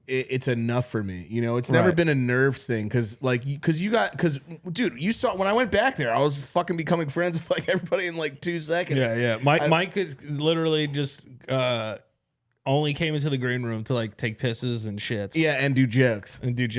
it's enough for me. You know, it's never been a nerves thing. Cause dude, you saw when I went back there, I was fucking becoming friends with like everybody in like 2 seconds. Yeah. Mike literally just only came into the green room to like take pisses and shits. Yeah. And do jokes. And then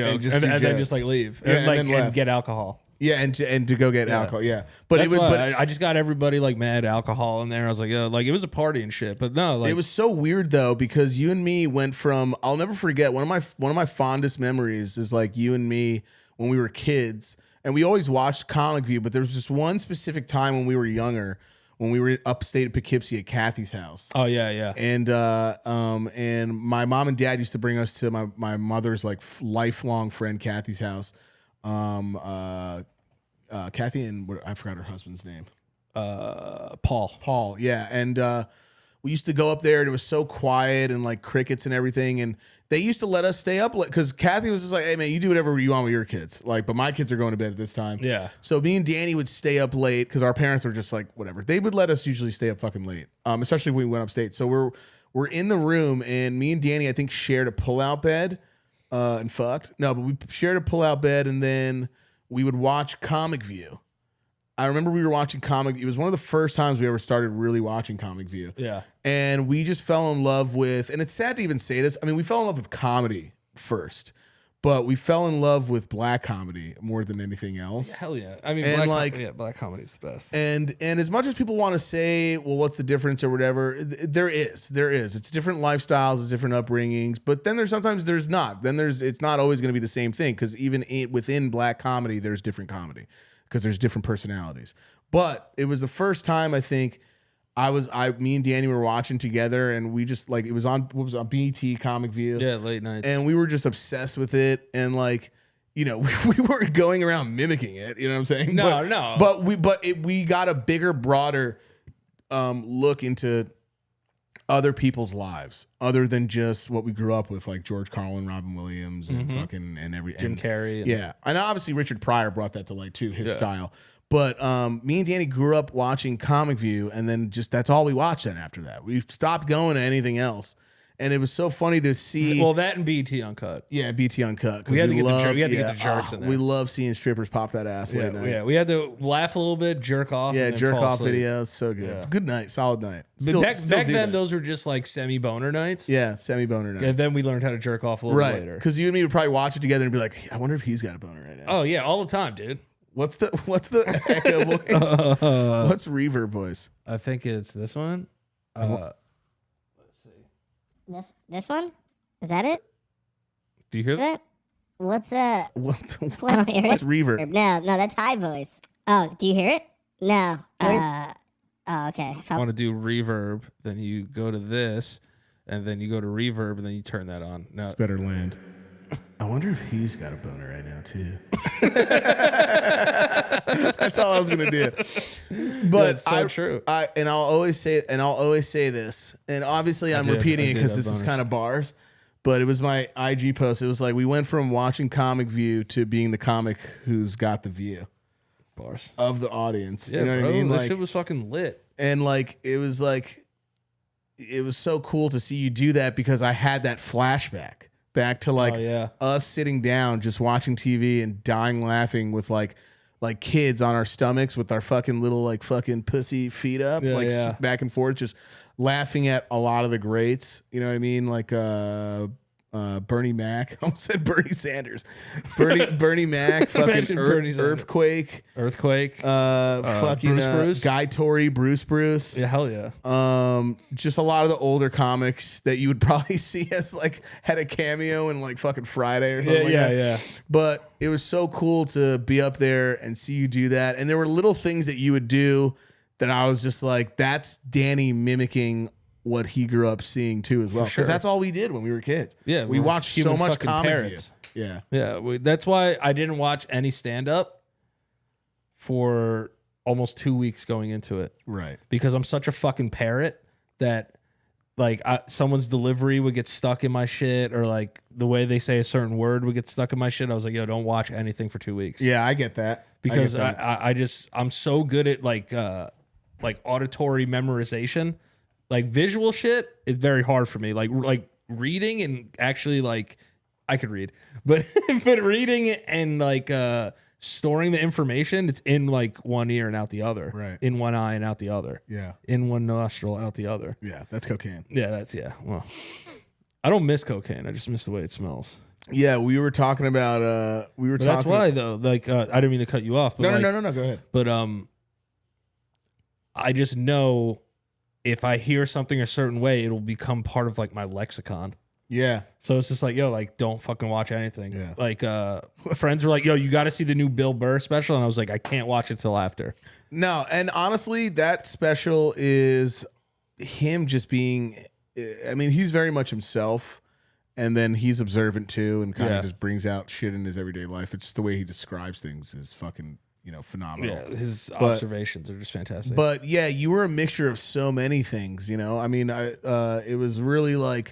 just like leave. Yeah, and get alcohol. Yeah, and to go get alcohol. Yeah, but I just got everybody like mad alcohol in there. I was like, like it was a party and shit. But no, like it was so weird though, because you and me went from, I'll never forget, one of my fondest memories is like you and me when we were kids, and we always watched Comic View, but there was just one specific time when we were younger, when we were upstate at Poughkeepsie at Kathy's house. Oh yeah. And my mom and dad used to bring us to my mother's like lifelong friend Kathy's house. Kathy and I forgot her husband's name. Paul. Yeah. And we used to go up there and it was so quiet and like crickets and everything. And they used to let us stay up because Kathy was just like, hey man, you do whatever you want with your kids. Like, but my kids are going to bed at this time. Yeah. So me and Danny would stay up late because our parents were just like, whatever. They would let us usually stay up fucking late. Especially if we went upstate. So we're in the room and me and Danny, I think, shared a pull-out bed and fucked. No, but we shared a pull-out bed and then we would watch Comic View. I remember we were watching It was one of the first times we ever started really watching Comic View. Yeah. And we just fell in love with, and it's sad to even say this, I mean, we fell in love with comedy first, but we fell in love with black comedy more than anything else. Yeah, hell yeah. I mean, black comedy is the best. And as much as people want to say, well, what's the difference or whatever, there is. It's different lifestyles, it's different upbringings, but then there's not. Then it's not always going to be the same thing, because even within black comedy, there's different comedy because there's different personalities. But it was the first time I think me and Danny were watching together, and we just like, it was on BET Comic View. Yeah, late nights. And we were just obsessed with it, and like, you know, we weren't going around mimicking it. You know what I'm saying? No. But we got a bigger, broader look into other people's lives other than just what we grew up with, like George Carlin, Robin Williams, and fucking and Jim Carrey. Yeah, and obviously Richard Pryor brought that to light too, his style. But me and Danny grew up watching Comic View, and then just that's all we watched. Then after that, we stopped going to anything else. And it was so funny to see. Well, that and BT Uncut. Yeah, BT Uncut. We had to get the jerks in there. We love seeing strippers pop that ass late night. Yeah, we had to laugh a little bit, jerk off. Yeah, and jerk off asleep. videos. So good. Yeah. Good night. Solid night. Back then, those were just like semi-boner nights. Yeah, semi-boner nights. And then we learned how to jerk off a little bit later. Because you and me would probably watch it together and be like, I wonder if he's got a boner right now. Oh, yeah, all the time, dude. What's the echo voice? What's reverb voice? I think it's this one. This one? Is that it? Do you hear that? What's I don't hear what's reverb? No, that's high voice. Oh, do you hear it? No. Oh, okay. If I want to do reverb, then you go to this, and then you go to reverb, and then you turn that on. No. It's better land. I wonder if he's got a boner right now too. That's all I was gonna do. But that's so true. I'll always say this, and obviously I'm repeating it because this is kind of bars. But it was my IG post. It was like we went from watching Comic View to being the comic who's got the view. Bars of the audience. Yeah, you know bro, what I mean? That shit was fucking lit. And it was so cool to see you do that because I had that flashback back to us sitting down just watching TV and dying laughing with like kids on our stomachs with our fucking little fucking pussy feet up back and forth just laughing at a lot of the greats. You know what I mean? Like Bernie Mac. I almost said Bernie Sanders. Bernie Mac. Fucking Earthquake. Fucking Bruce. Guy Torrey. Bruce. Yeah, hell yeah. Just a lot of the older comics that you would probably see as had a cameo in fucking Friday or something. Yeah. But it was so cool to be up there and see you do that. And there were little things that you would do that I was just like, that's Danny mimicking what he grew up seeing too as well. Because that's all we did when we were kids. Yeah, we watched so much comedy. Yeah. That's why I didn't watch any stand-up for almost 2 weeks going into it. Right. Because I'm such a fucking parrot that someone's delivery would get stuck in my shit, or the way they say a certain word would get stuck in my shit. I was like, yo, don't watch anything for 2 weeks. Yeah, I get that. Because I'm so good at auditory memorization. Visual shit is very hard for me. Like reading and actually I could read, but reading and storing the information, it's in one ear and out the other. Right. In one eye and out the other. Yeah. In one nostril, out the other. Yeah, that's cocaine. Yeah, well, I don't miss cocaine. I just miss the way it smells. Yeah, we were talking about That's why though. I didn't mean to cut you off. But no. Go ahead. But I just know if I hear something a certain way, it'll become part of my lexicon. Yeah. So it's just don't fucking watch anything. Yeah. Friends were like, yo, you got to see the new Bill Burr special. And I was like, I can't watch it till after. No. And honestly, that special is him just being, he's very much himself. And then he's observant too and kind of just brings out shit in his everyday life. It's just the way he describes things is fucking phenomenal. Yeah, his observations are just fantastic. But yeah, you were a mixture of so many things, it was really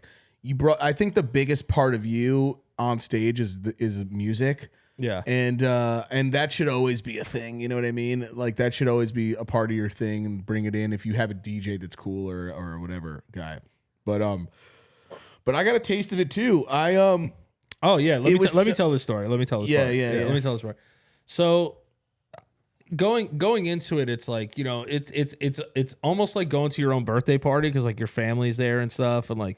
you brought, I think the biggest part of you on stage is music. Yeah. And that should always be a thing, you know what I mean? That should always be a part of your thing and bring it in if you have a DJ that's cool or whatever guy. But I got a taste of it too. Let me tell this story. Let me tell the story. So going into it, it's it's almost like going to your own birthday party because your family's there and stuff, and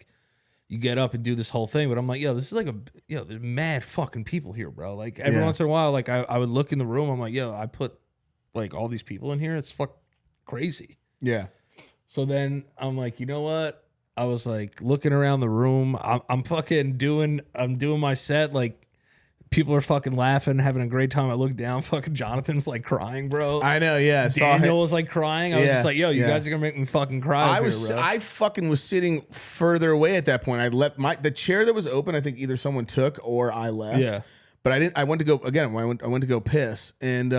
you get up and do this whole thing. But I'm like, yo, this is there's mad fucking people here, bro. Every once in a while, I would look in the room. I'm like, yo, I put all these people in here. It's fuck crazy. Yeah. So then I'm like, you know what? I was looking around the room. I'm fucking doing my set. People are fucking laughing, having a great time. I look down, fucking Jonathan's crying, bro. I know, yeah. Daniel was crying. I was just yo, you guys are gonna make me fucking cry. I fucking was sitting further away at that point. I left the chair that was open. I think either someone took or I left. Yeah. But I didn't. I went to go again. I went to go piss, and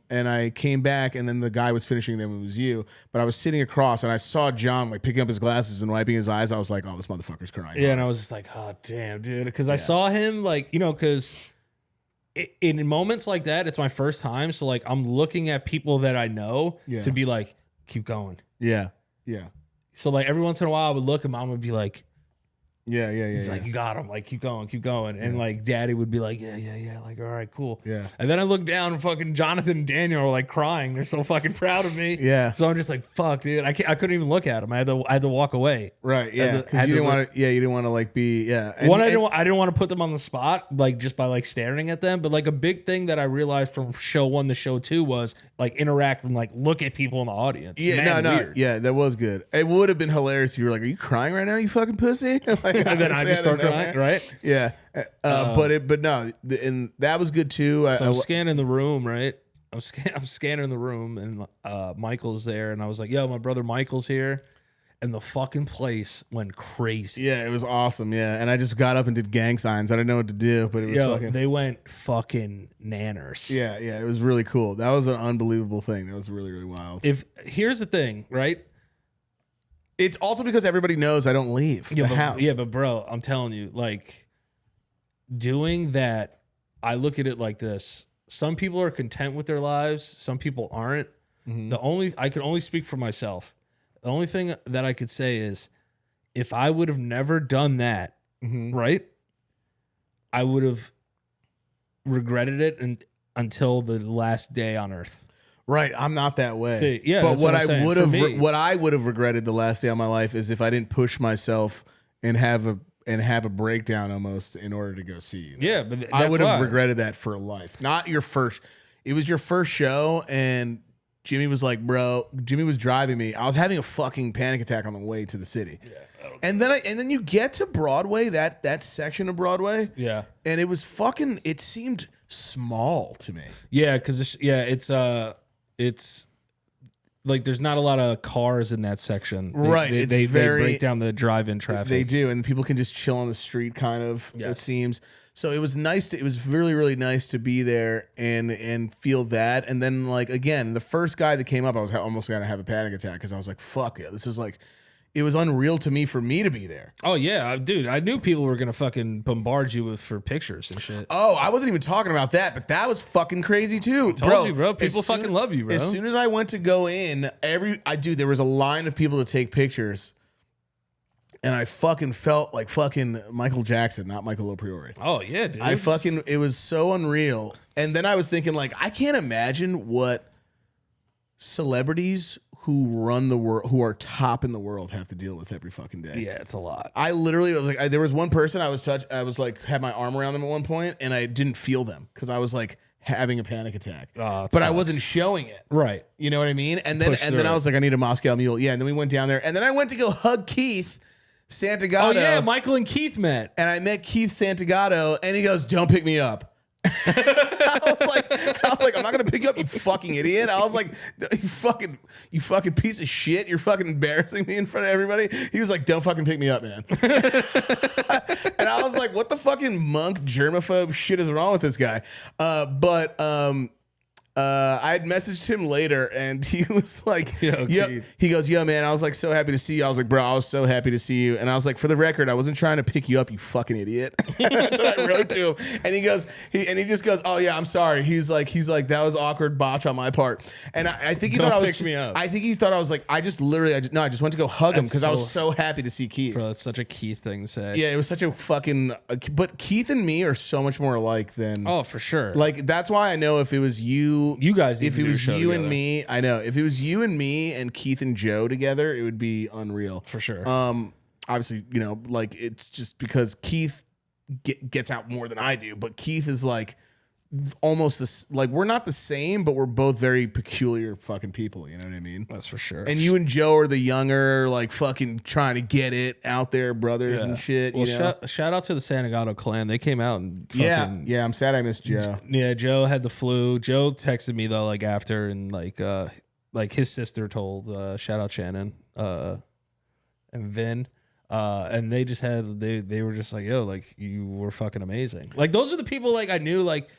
I came back, and then the guy was finishing them. It was you, but I was sitting across, and I saw John like picking up his glasses and wiping his eyes. I was like, oh, this motherfucker's crying. Yeah, and I was just like, oh damn, dude, because I saw him like because in moments like that, it's my first time, so like I'm looking at people that I know to be like, keep going. Yeah. So like every once in a while, I would look, and Mom would be like. Yeah. Like, you got him. Like, keep going. And like, Daddy would be like, yeah. Like, all right, cool. Yeah. And then I look down, and fucking Jonathan and Daniel are like crying. They're so fucking proud of me. Yeah. So I'm just like, fuck, dude. I couldn't even look at them. I had to walk away. Right. Yeah. Because you didn't want to. Yeah. You didn't want to like be. Yeah. And, I didn't want to put them on the spot, like just by like staring at them. But like a big thing that I realized from show 1 to show 2 was like interact and like look at people in the audience. Yeah. No. Yeah. That was good. It would have been hilarious if you were like, are you crying right now? You fucking pussy. Like, and then I just start crying, right? Yeah. But no, and that was good too. So I'm scanning the room, right? I'm scanning the room, and Michael's there, and I was like, "Yo, my brother Michael's here," and the fucking place went crazy. Yeah, it was awesome. Yeah, and I just got up and did gang signs. I didn't know what to do, but it was fucking. They went fucking nanners. Yeah, it was really cool. That was an unbelievable thing. That was really, really wild. Here's the thing, right? It's also because everybody knows I don't leave the house. Yeah, but bro, I'm telling you, like doing that, I look at it like this. Some people are content with their lives, some people aren't. I can only speak for myself. The only thing that I could say is if I would have never done that, right? I would have regretted it until the last day on earth. Right, I'm not that way. See, yeah, but what I would have regretted the last day of my life is if I didn't push myself and have a breakdown almost in order to go see you. Yeah, but I would have regretted that for life. Not your first. It was your first show, and Jimmy was like, "Bro," Jimmy was driving me. I was having a fucking panic attack on the way to the city. Yeah, and then you get to Broadway, that section of Broadway. Yeah, and it was fucking. It seemed small to me. Yeah, because it's like there's not a lot of cars in that section. Right. They break down the drive-in traffic. They do, and people can just chill on the street kind of, it seems. So it was nice. It was really, really nice to be there and feel that. And then like, again, the first guy that came up, I was almost going to have a panic attack because I was like, fuck it. This is like, it was unreal to me for me to be there. Oh yeah, dude, I knew people were gonna fucking bombard you for pictures and shit. Oh, I wasn't even talking about that, but that was fucking crazy too. I told you, bro. People fucking love you, bro. As soon as I went to go in, there was a line of people to take pictures, and I fucking felt like fucking Michael Jackson, not Michael LoPriore. Oh yeah, dude. It was so unreal. And then I was thinking like, I can't imagine what celebrities who run the world, who are top in the world, have to deal with every fucking day. Yeah, it's a lot. I literally was like, there was one person I was like, had my arm around them at one point, and I didn't feel them because I was like having a panic attack. But I wasn't showing it. Right. You know what I mean? And then I was like, I need a Moscow Mule. Yeah. And then we went down there, and then I went to go hug Keith Santagato. Oh yeah, Michael and Keith met, and I met Keith Santagato, and he goes, "Don't pick me up." I was like, I'm not gonna pick you up, you fucking idiot. I was like, you fucking piece of shit. You're fucking embarrassing me in front of everybody. He was like, don't fucking pick me up, man. And I was like, what the fucking monk germaphobe shit is wrong with this guy? I had messaged him later, and he was like, he goes, yo, man, I was like so happy to see you. I was like, bro, I was so happy to see you. And I was like, for the record, I wasn't trying to pick you up, you fucking idiot. That's what I wrote to him. And he just goes, oh yeah, I'm sorry. He's like, that was awkward botch on my part. And I think he thought I was, pick me up. I think he thought I was like, I just went to go hug him because I was so happy to see Keith. Bro, that's such a Keith thing to say. Yeah, it was such a fucking, but Keith and me are so much more alike than. Oh, for sure. Like, that's why I know if it was you guys, if it was you and me, I know. If it was you and me and Keith and Joe together, it would be unreal. For sure. Obviously, like it's just because Keith gets out more than I do, but Keith is like almost this, like we're not the same, but we're both very peculiar fucking people. You know what I mean? That's for sure. And you and Joe are the younger, like fucking trying to get it out there brothers and shit. Well, shout out to the Santagato clan. They came out and fucking, yeah. I'm sad I missed Joe. Yeah, Joe had the flu. Joe texted me though, like after, and like his sister told. Shout out Shannon and Vin. And they just had they were just like, yo, like you were fucking amazing. Like those are the people like I knew like.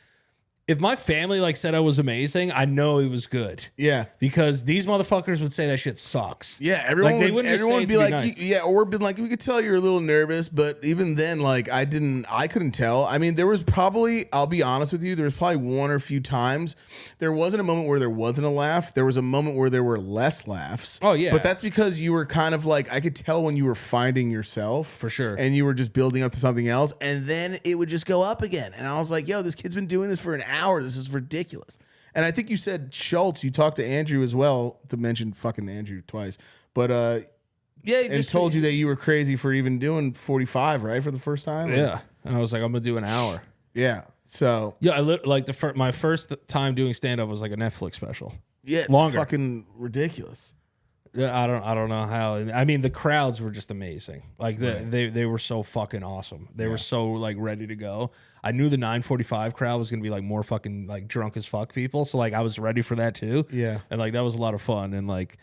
If my family like said I was amazing, I know it was good. Yeah, because these motherfuckers would say that shit sucks. Yeah, everyone like, would be like, nice. Yeah, or been like, we could tell you're a little nervous, but even then, like, I couldn't tell. I mean, there was probably, I'll be honest with you, there was probably one or few times there wasn't a moment where there wasn't a laugh. There was a moment where there were less laughs. Oh yeah, but that's because you were kind of like, I could tell when you were finding yourself for sure, and you were just building up to something else, and then it would just go up again. And I was like, yo, this kid's been doing this for an hour. This is ridiculous. And I think you said Schultz. You talked to Andrew as well, to mention fucking Andrew twice. But yeah, and told you that you were crazy for even doing 45, right, for the first time. Yeah, and I was like, I'm gonna do an hour. Yeah. So yeah, I like my first time doing stand up was like a Netflix special. Yeah, it's longer. Fucking ridiculous. Yeah, I don't know how. I mean, the crowds were just amazing. Like they were so fucking awesome. They were so like ready to go. I knew the 9:45 crowd was gonna be like more fucking like drunk as fuck people. So like I was ready for that too. Yeah, and like that was a lot of fun. And like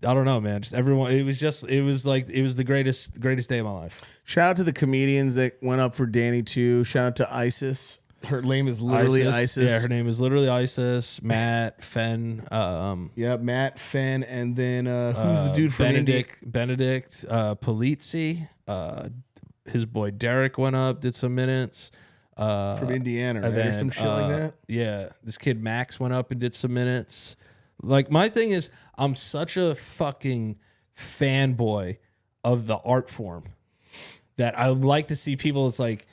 I don't know, man. Just everyone. It was the greatest day of my life. Shout out to the comedians that went up for Danny too. Shout out to Isis. Her name is literally Isis. Yeah, her name is literally Isis. Matt, Fenn. Yeah, Matt, Fenn, and then who's the dude from Benedict Polizzi. His boy Derek went up, did some minutes. From Indiana, right? Or some shit like that. Yeah, this kid Max went up and did some minutes. Like my thing is, I'm such a fucking fanboy of the art form that I like to see people. It's like,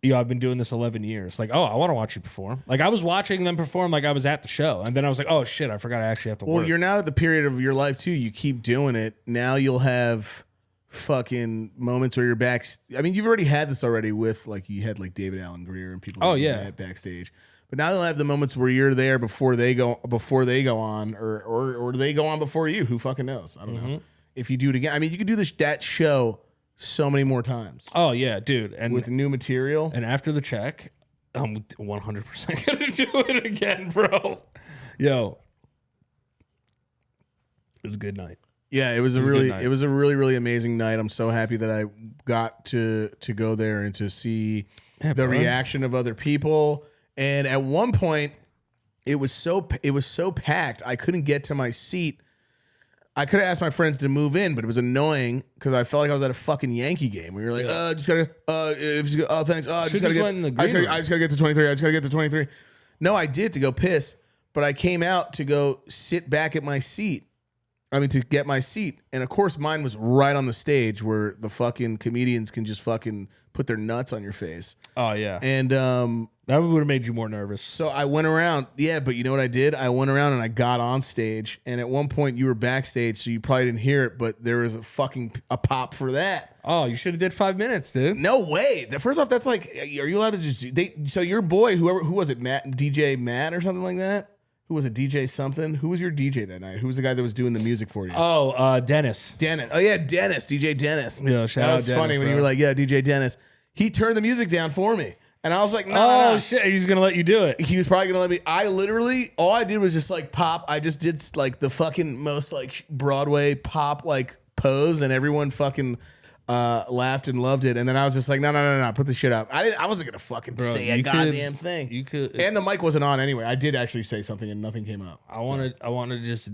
yo, I've been doing this 11 years. Like, oh, I want to watch you perform. Like, I was watching them perform like I was at the show. And then I was like, oh, shit, I forgot I actually have to work. Well, you're now at the period of your life, too. You keep doing it. Now you'll have fucking moments where you're back. I mean, you've already had this already with, like, you had, like, David Allen Greer and people like that backstage. But now you'll have the moments where you're there before they go on or they go on before you. Who fucking knows? I don't know. If you do it again. I mean, you could do that show so many more times. Oh yeah, dude, and with new material. And after the check, I'm 100% gonna do it again, bro. Yo, it was a good night. Yeah, it was a really amazing night. I'm so happy that I got to go there and to see the reaction of other people. And at one point, it was so packed, I couldn't get to my seat. I could have asked my friends to move in, but it was annoying because I felt like I was at a fucking Yankee game. We were like, just gotta, thanks. I just gotta get to 23. I just gotta get to 23. No, I did to go piss, but I came out to go sit back at my seat. I mean, to get my seat. And of course, mine was right on the stage where the fucking comedians can just fucking put their nuts on your face. Oh, yeah. And that would have made you more nervous. So I went around. Yeah, but you know what I did? I went around and I got on stage. And at one point, you were backstage, so you probably didn't hear it, but there was a pop for that. Oh, you should have did 5 minutes, dude. No way. First off, that's like, are you allowed to just... So your boy, who was it, Matt, DJ Matt or something like that? Who was it, DJ something? Who was your DJ that night? Who was the guy that was doing the music for you? Oh, Dennis. Oh, yeah, Dennis. DJ Dennis. Yeah, shout out That was Dennis, funny when bro. you were like, yeah, DJ Dennis. He turned the music down for me. And I was like, no. Shit. He's going to let you do it. He was probably going to let me. I literally, all I did was just like pop. I just did like the fucking most like Broadway pop like pose, and everyone fucking laughed and loved it. And then I was just like, no, put the shit up. I wasn't gonna fucking say a goddamn thing. You could, and the mic wasn't on anyway. I did actually say something and nothing came up.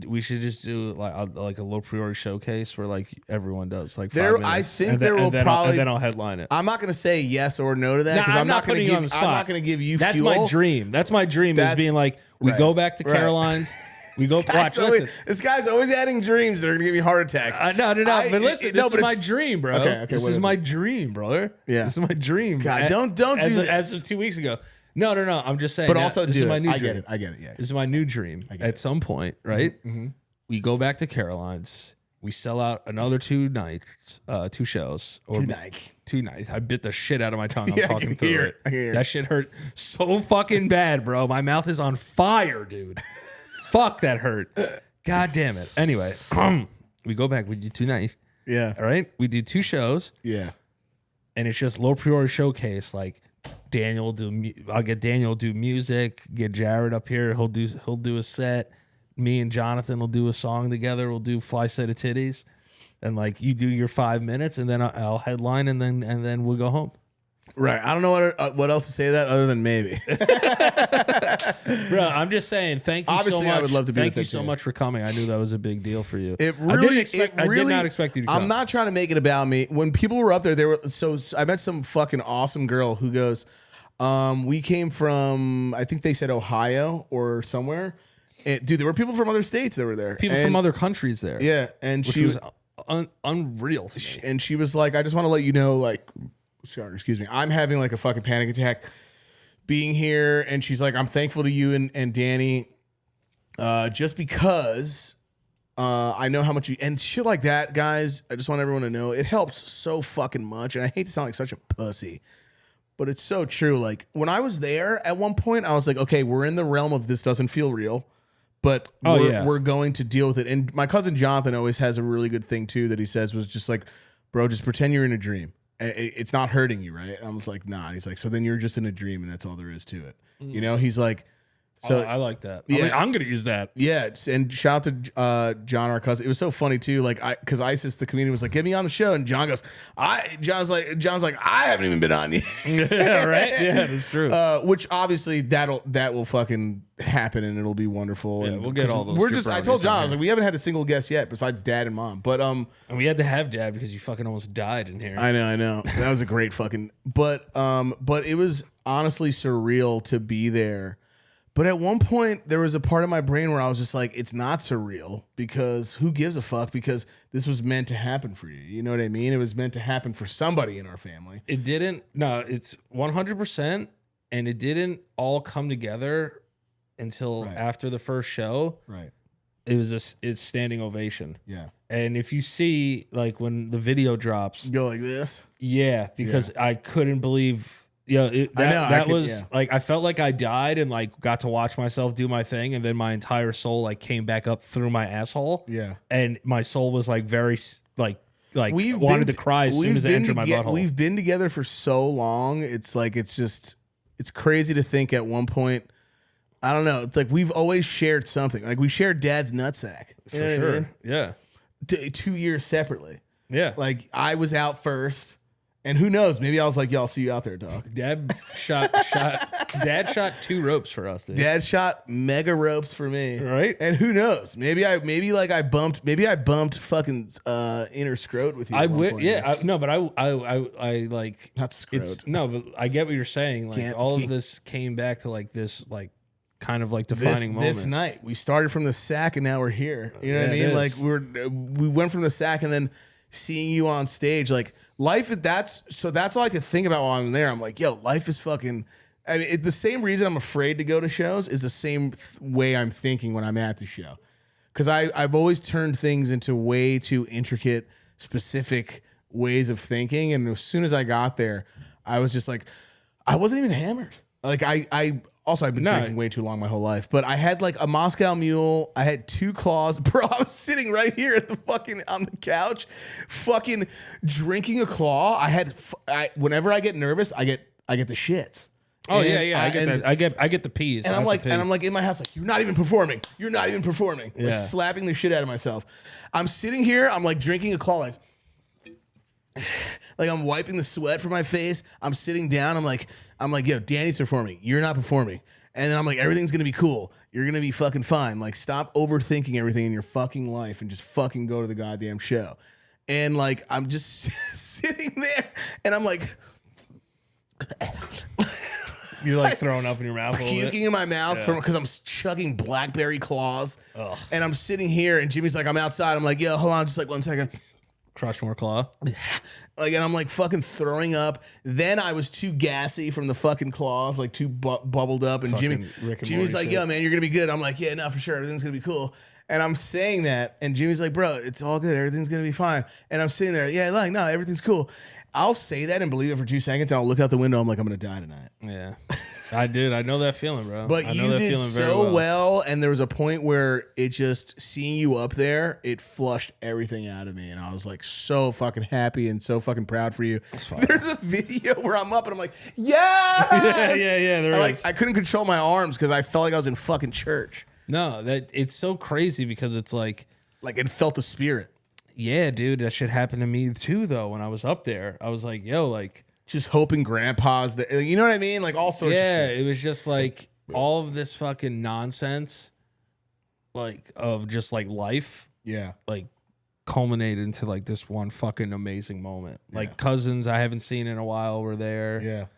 We should just do like a LoPriore showcase where like everyone does like 5 there. minutes. I think there will probably. And then I'll headline it. I'm not gonna say yes or no to that because I'm not gonna give. I'm not gonna give you. That's fuel. my dream. That's my dream is being like we go back to Caroline's. We go watch. Listen, this guy's always adding dreams that are gonna give you heart attacks. No. But listen, this is my dream, bro. Okay, this is my dream, brother. Yeah, this is my dream. God, don't do this. As of 2 weeks ago. No. I'm just saying. But also, this is my new dream. dream. I get it. Yeah. This is my new dream. At some point, right? Mm-hmm. We go back to Caroline's. We sell out another 2 nights, 2 shows. Or 2 nights. I bit the shit out of my tongue. I'm talking through it. That shit hurt so fucking bad, bro. My mouth is on fire, dude. Fuck, that hurt. God damn it. Anyway, we go back. We do 2 nights. Yeah. All right. We do 2 shows. Yeah. And it's just LoPriore showcase. Like I'll get Daniel do music. Get Jared up here. He'll do a set. Me and Jonathan will do a song together. We'll do Fly Set of Titties. and like you do your 5 minutes, and then I'll headline, and then we'll go home. Right. I don't know what else to say to that other than maybe. Bro, I'm just saying, thank you Obviously, so much. I would love to be Thank with you it so too. much for coming. I knew that was a big deal for you. It really, I did not expect you to come. I'm not trying to make it about me. When people were up there, they were so I met some fucking awesome girl who goes, we came from, I think they said Ohio or somewhere. And, dude, there were people from other states that were there. People from other countries there. Yeah, and which she was unreal to me. And she was like, I just want to let you know, like, sorry, excuse me, I'm having like a fucking panic attack being here. And she's like, I'm thankful to you and Danny, just because I know how much you, and shit like that, guys. I just want everyone to know it helps so fucking much. And I hate to sound like such a pussy, but it's so true. Like when I was there at one point, I was like, okay, we're in the realm of this doesn't feel real, but we're going to deal with it. And my cousin Jonathan always has a really good thing too that he says was just like, bro, just pretend you're in a dream. It's not hurting you, right? And I was like, nah. And he's like, so then you're just in a dream, and that's all there is to it. You know, he's like, so I like that. Yeah. I'm gonna use that. Yeah, and shout out to John, our cousin. It was so funny too, like because Isis, the comedian, was like, "Get me on the show," and John goes, John's like, I haven't even been on yet. Yeah, right. Yeah, that's true. Which obviously that will fucking happen, and it'll be wonderful. Yeah, and we'll get all those. I told John, I was like, we haven't had a single guest yet besides Dad and Mom, but and we had to have Dad because you fucking almost died in here. I know. That was a great fucking, but it was honestly surreal to be there. But at one point, there was a part of my brain where I was just like, it's not surreal because who gives a fuck? Because this was meant to happen for you. You know what I mean? It was meant to happen for somebody in our family. It didn't. No, it's 100%. And it didn't all come together until after the first show. Right. It was it's standing ovation. Yeah. And if you see, like, when the video drops. Go like this? Yeah, because I couldn't believe... Yeah, like I felt like I died and like got to watch myself do my thing, and then my entire soul like came back up through my asshole. Yeah, and my soul was like very like wanted to cry as soon as I entered my butthole. We've been together for so long. It's like it's crazy to think at one point. I don't know. It's like we've always shared something. Like we shared Dad's nutsack for sure. I mean? Yeah, 2 years separately. Yeah, like I was out first. And who knows? Maybe I was like, "Yo, I'll see you out there, dog." Dad shot 2 ropes for us, dude. Dad shot mega ropes for me, right? And who knows? Maybe I bumped fucking inner scrot with you. I would, yeah. But I like not scrot. No, but I get what you're saying. Like of this came back to like this, like kind of like defining moment. This night we started from the sack and now we're here. You know what I mean? Like we went from the sack and then seeing you on stage, like. Life, that's all I could think about while I'm there. I'm like, yo, life is fucking. I mean, the same reason I'm afraid to go to shows is the same way I'm thinking when I'm at the show, because I've always turned things into way too intricate, specific ways of thinking. And as soon as I got there, I was just like, I wasn't even hammered. Like I've been drinking way too long my whole life, but I had like a Moscow Mule. I had 2 claws. Bro, I was sitting right here at the on the couch, fucking drinking a claw. Whenever I get nervous, I get the shits. Oh, and yeah. I get the peas. And I'm like in my house, like, you're not even performing. You're not even performing. Yeah. Like slapping the shit out of myself. I'm sitting here, I'm like drinking a claw, like I'm wiping the sweat from my face. I'm sitting down. I'm like, yo, Danny's performing. You're not performing. And then I'm like, everything's going to be cool. You're going to be fucking fine. Like, stop overthinking everything in your fucking life and just fucking go to the goddamn show. And like, I'm just sitting there and I'm like, you're like throwing up in your mouth, puking in my mouth because I'm chugging blackberry claws. Ugh. And I'm sitting here and Jimmy's like, I'm outside. I'm like, yo, hold on just like 1 second. Crush more claw. Like, and I'm like fucking throwing up. Then I was too gassy from the fucking claws, like too bubbled up. And Jimmy's like, yo, man, you're going to be good. I'm like, yeah, no, for sure. Everything's going to be cool. And I'm saying that. And Jimmy's like, bro, it's all good. Everything's going to be fine. And I'm sitting there, yeah, like, no, everything's cool. I'll say that and believe it for 2 seconds. And I'll look out the window. I'm like, I'm going to die tonight. Yeah. I did. I know that feeling, bro. But you did so well. And there was a point where it just, seeing you up there, it flushed everything out of me. And I was like so fucking happy and so fucking proud for you. There's a video where I'm up and I'm like, yes! yeah. There is. I couldn't control my arms because I felt like I was in fucking church. No, that it's so crazy because it's like it felt the spirit. Yeah, dude, that shit happened to me too. Though when I was up there, I was like, yo, like just hoping grandpa's there. You know what I mean? Like all sorts. Yeah, of shit. it was just like all of this fucking nonsense, like of just like life. Yeah, like culminated into like this one fucking amazing moment. Like cousins I haven't seen in a while were there.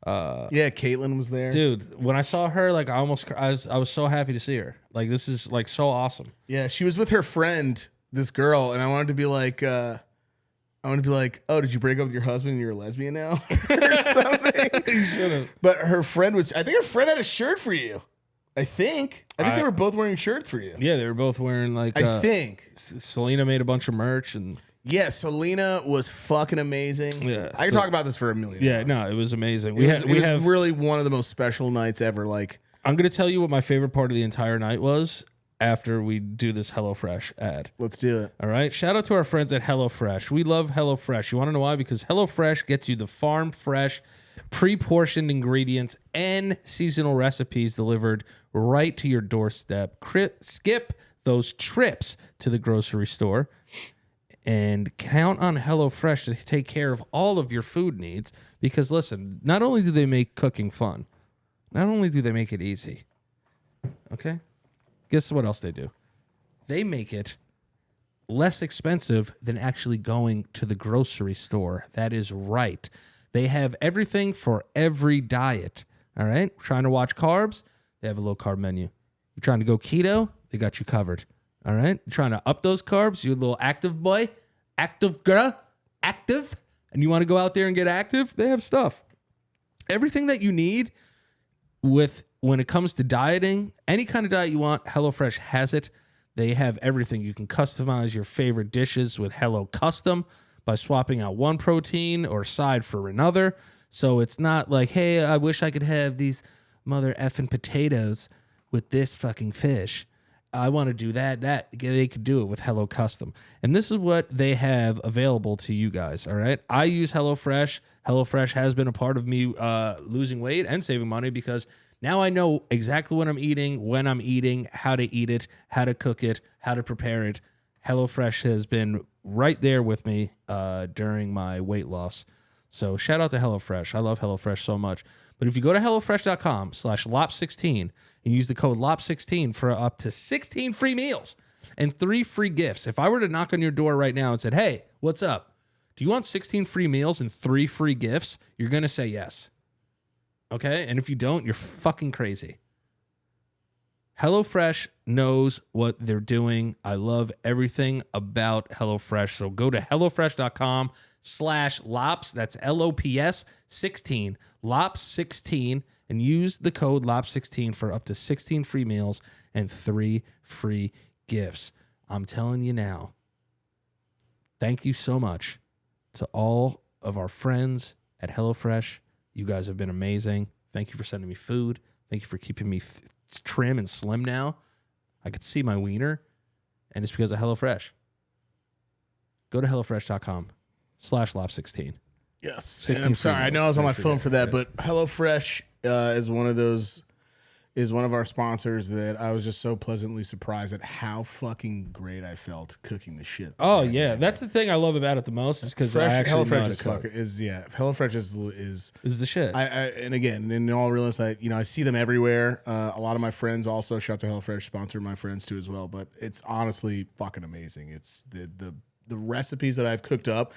Yeah, Caitlin was there. Dude, when I saw her, like I was so happy to see her. Like this is like so awesome. Yeah, she was with her friend, this girl, and I wanted to be like, oh, did you break up with your husband and you're a lesbian now? Or something. You should have. But her friend I think her friend had a shirt for you. I think they were both wearing shirts for you. Yeah, they were both wearing like. I think Selena made a bunch of merch and. Yeah, Selena was fucking amazing. Yeah, I can talk about this for a million. Yeah, no, it was amazing. It was really one of the most special nights ever. Like, I'm gonna tell you what my favorite part of the entire night was after we do this HelloFresh ad. Let's do it. All right. Shout out to our friends at HelloFresh. We love HelloFresh. You want to know why? Because HelloFresh gets you the farm fresh, pre-portioned ingredients and seasonal recipes delivered right to your doorstep. Skip those trips to the grocery store and count on HelloFresh to take care of all of your food needs. Because listen, not only do they make cooking fun, not only do they make it easy. Okay? Guess what else they do? They make it less expensive than actually going to the grocery store. That is right. They have everything for every diet. All right? Trying to watch carbs? They have a low carb menu. You're trying to go keto? They got you covered. All right? You're trying to up those carbs? You a little active boy? Active girl? Active? And you want to go out there and get active? They have stuff. Everything that you need when it comes to dieting, any kind of diet you want, HelloFresh has it. They have everything. You can customize your favorite dishes with Hello Custom by swapping out one protein or side for another. So it's not like, hey, I wish I could have these mother effing potatoes with this fucking fish. I want to do that. They could do it with Hello Custom. And this is what they have available to you guys, all right? I use HelloFresh. HelloFresh has been a part of me losing weight and saving money because now I know exactly what I'm eating, when I'm eating, how to eat it, how to cook it, how to prepare it. HelloFresh has been right there with me during my weight loss. So shout out to HelloFresh. I love HelloFresh so much. But if you go to HelloFresh.com/LOP16 and use the code LOP16 for up to 16 free meals and 3 free gifts. If I were to knock on your door right now and said, hey, what's up? Do you want 16 free meals and 3 free gifts? You're going to say yes. Okay? And if you don't, you're fucking crazy. HelloFresh knows what they're doing. I love everything about HelloFresh. So go to HelloFresh.com/LOPS. That's LOPS 16, LOPS 16, and use the code LOP16 for up to 16 free meals and 3 free gifts. I'm telling you now, thank you so much to all of our friends at HelloFresh. You guys have been amazing. Thank you for sending me food. Thank you for keeping me trim and slim now. I could see my wiener, and it's because of HelloFresh. Go to HelloFresh.com/LOP16. Yes. And I'm sorry. I know I was on my phone for that, but HelloFresh is one of our sponsors that I was just so pleasantly surprised at how fucking great I felt cooking the shit. Oh yeah, that's the thing I love about it the most is because HelloFresh HelloFresh is the shit. And again, in all realness, I see them everywhere. A lot of my friends also, shout to HelloFresh, sponsor my friends too as well. But it's honestly fucking amazing. It's the recipes that I've cooked up.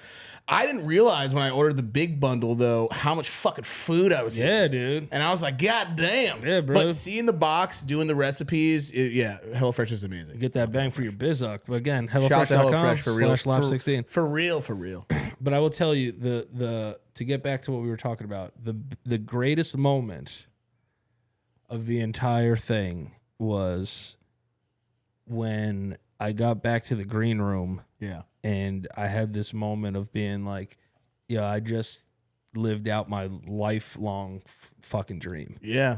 I didn't realize when I ordered the big bundle, though, how much fucking food I was eating. Yeah, dude. And I was like, God damn. Yeah, bro. But seeing the box, doing the recipes, HelloFresh is amazing. You get that bang for your bizuck. But again, HelloFresh.com for real. /LOP16. For real. But I will tell you, to get back to what we were talking about, the greatest moment of the entire thing was when I got back to the green room. Yeah. And I had this moment of being like, yeah, I just lived out my lifelong fucking dream. Yeah.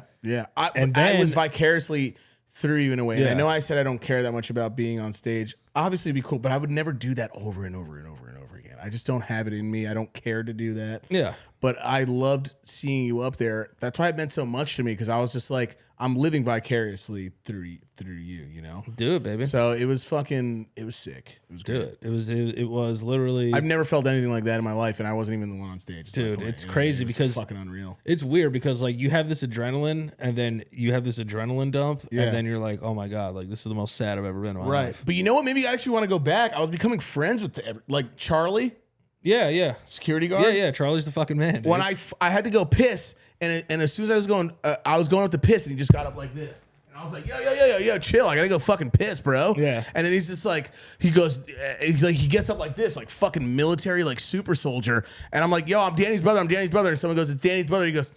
I was vicariously through you in a way. Yeah. And I know I said I don't care that much about being on stage. Obviously, it'd be cool, but I would never do that over and over and over and over again. I just don't have it in me. I don't care to do that. Yeah. but I loved seeing you up there. That's why it meant so much to me, because I was just like, I'm living vicariously through you, you know? Do it, baby. So it was it was sick. It was great. It was literally. I've never felt anything like that in my life, and I wasn't even the one on stage. Dude, it's crazy because fucking unreal. It's weird because like you have this adrenaline, and then you have this adrenaline dump, and then you're like, oh my god, like this is the most sad I've ever been in my life. But you know what? Maybe I actually want to go back. I was becoming friends with like Charlie. Yeah. Security guard. Yeah. Charlie's the fucking man. Dude. When I had to go piss, and as soon as I was going up to piss, and he just got up like this. I was like, yo, chill. I gotta go fucking piss, bro. Yeah. And then he's just like, he gets up like this, like fucking military, like super soldier. And I'm like, yo, I'm Danny's brother. And someone goes, it's Danny's brother. He goes,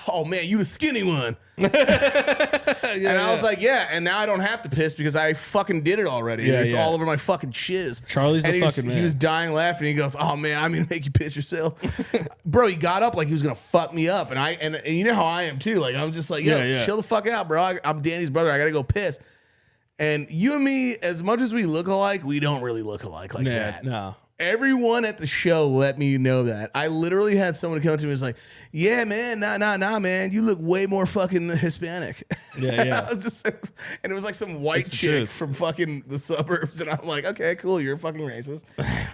oh man, you the skinny one. And I was like, yeah. And now I don't have to piss because I fucking did it already. It's all over my fucking shiz. Charlie's the fucking man. He was dying laughing. He goes, oh man, I'm gonna make you piss yourself. Bro, he got up like he was gonna fuck me up. And you know how I am too. Like I'm just like, yo, chill the fuck out, bro. I'm Danny's brother. I gotta go piss. And you and me, as much as we look alike, we don't really look alike like that. No. Everyone at the show let me know that. I literally had someone come to me and was like, yeah, man, nah, man. You look way more fucking Hispanic. Yeah. I was just like, and it was like some white chick from fucking the suburbs. And I'm like, okay, cool. You're fucking racist.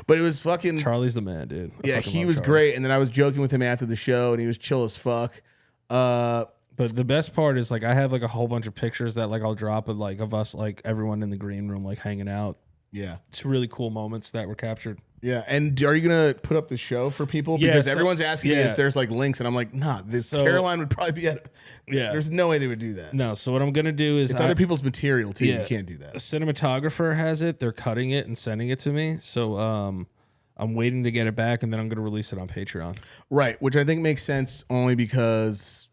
But it was fucking. Charlie's the man, dude. Yeah, he was great. And then I was joking with him after the show, and he was chill as fuck. But the best part is like I have like a whole bunch of pictures that like I'll drop of us, like everyone in the green room, like hanging out. Yeah. It's really cool moments that were captured. Yeah, and are you gonna put up the show for people? Because everyone's asking me if there's like links, and I'm like, nah. Caroline would probably be at. Yeah, there's no way they would do that. No, so what I'm gonna do is it's other people's material too. You can't do that. A cinematographer has it. They're cutting it and sending it to me. So I'm waiting to get it back, and then I'm gonna release it on Patreon. Right, which I think makes sense only because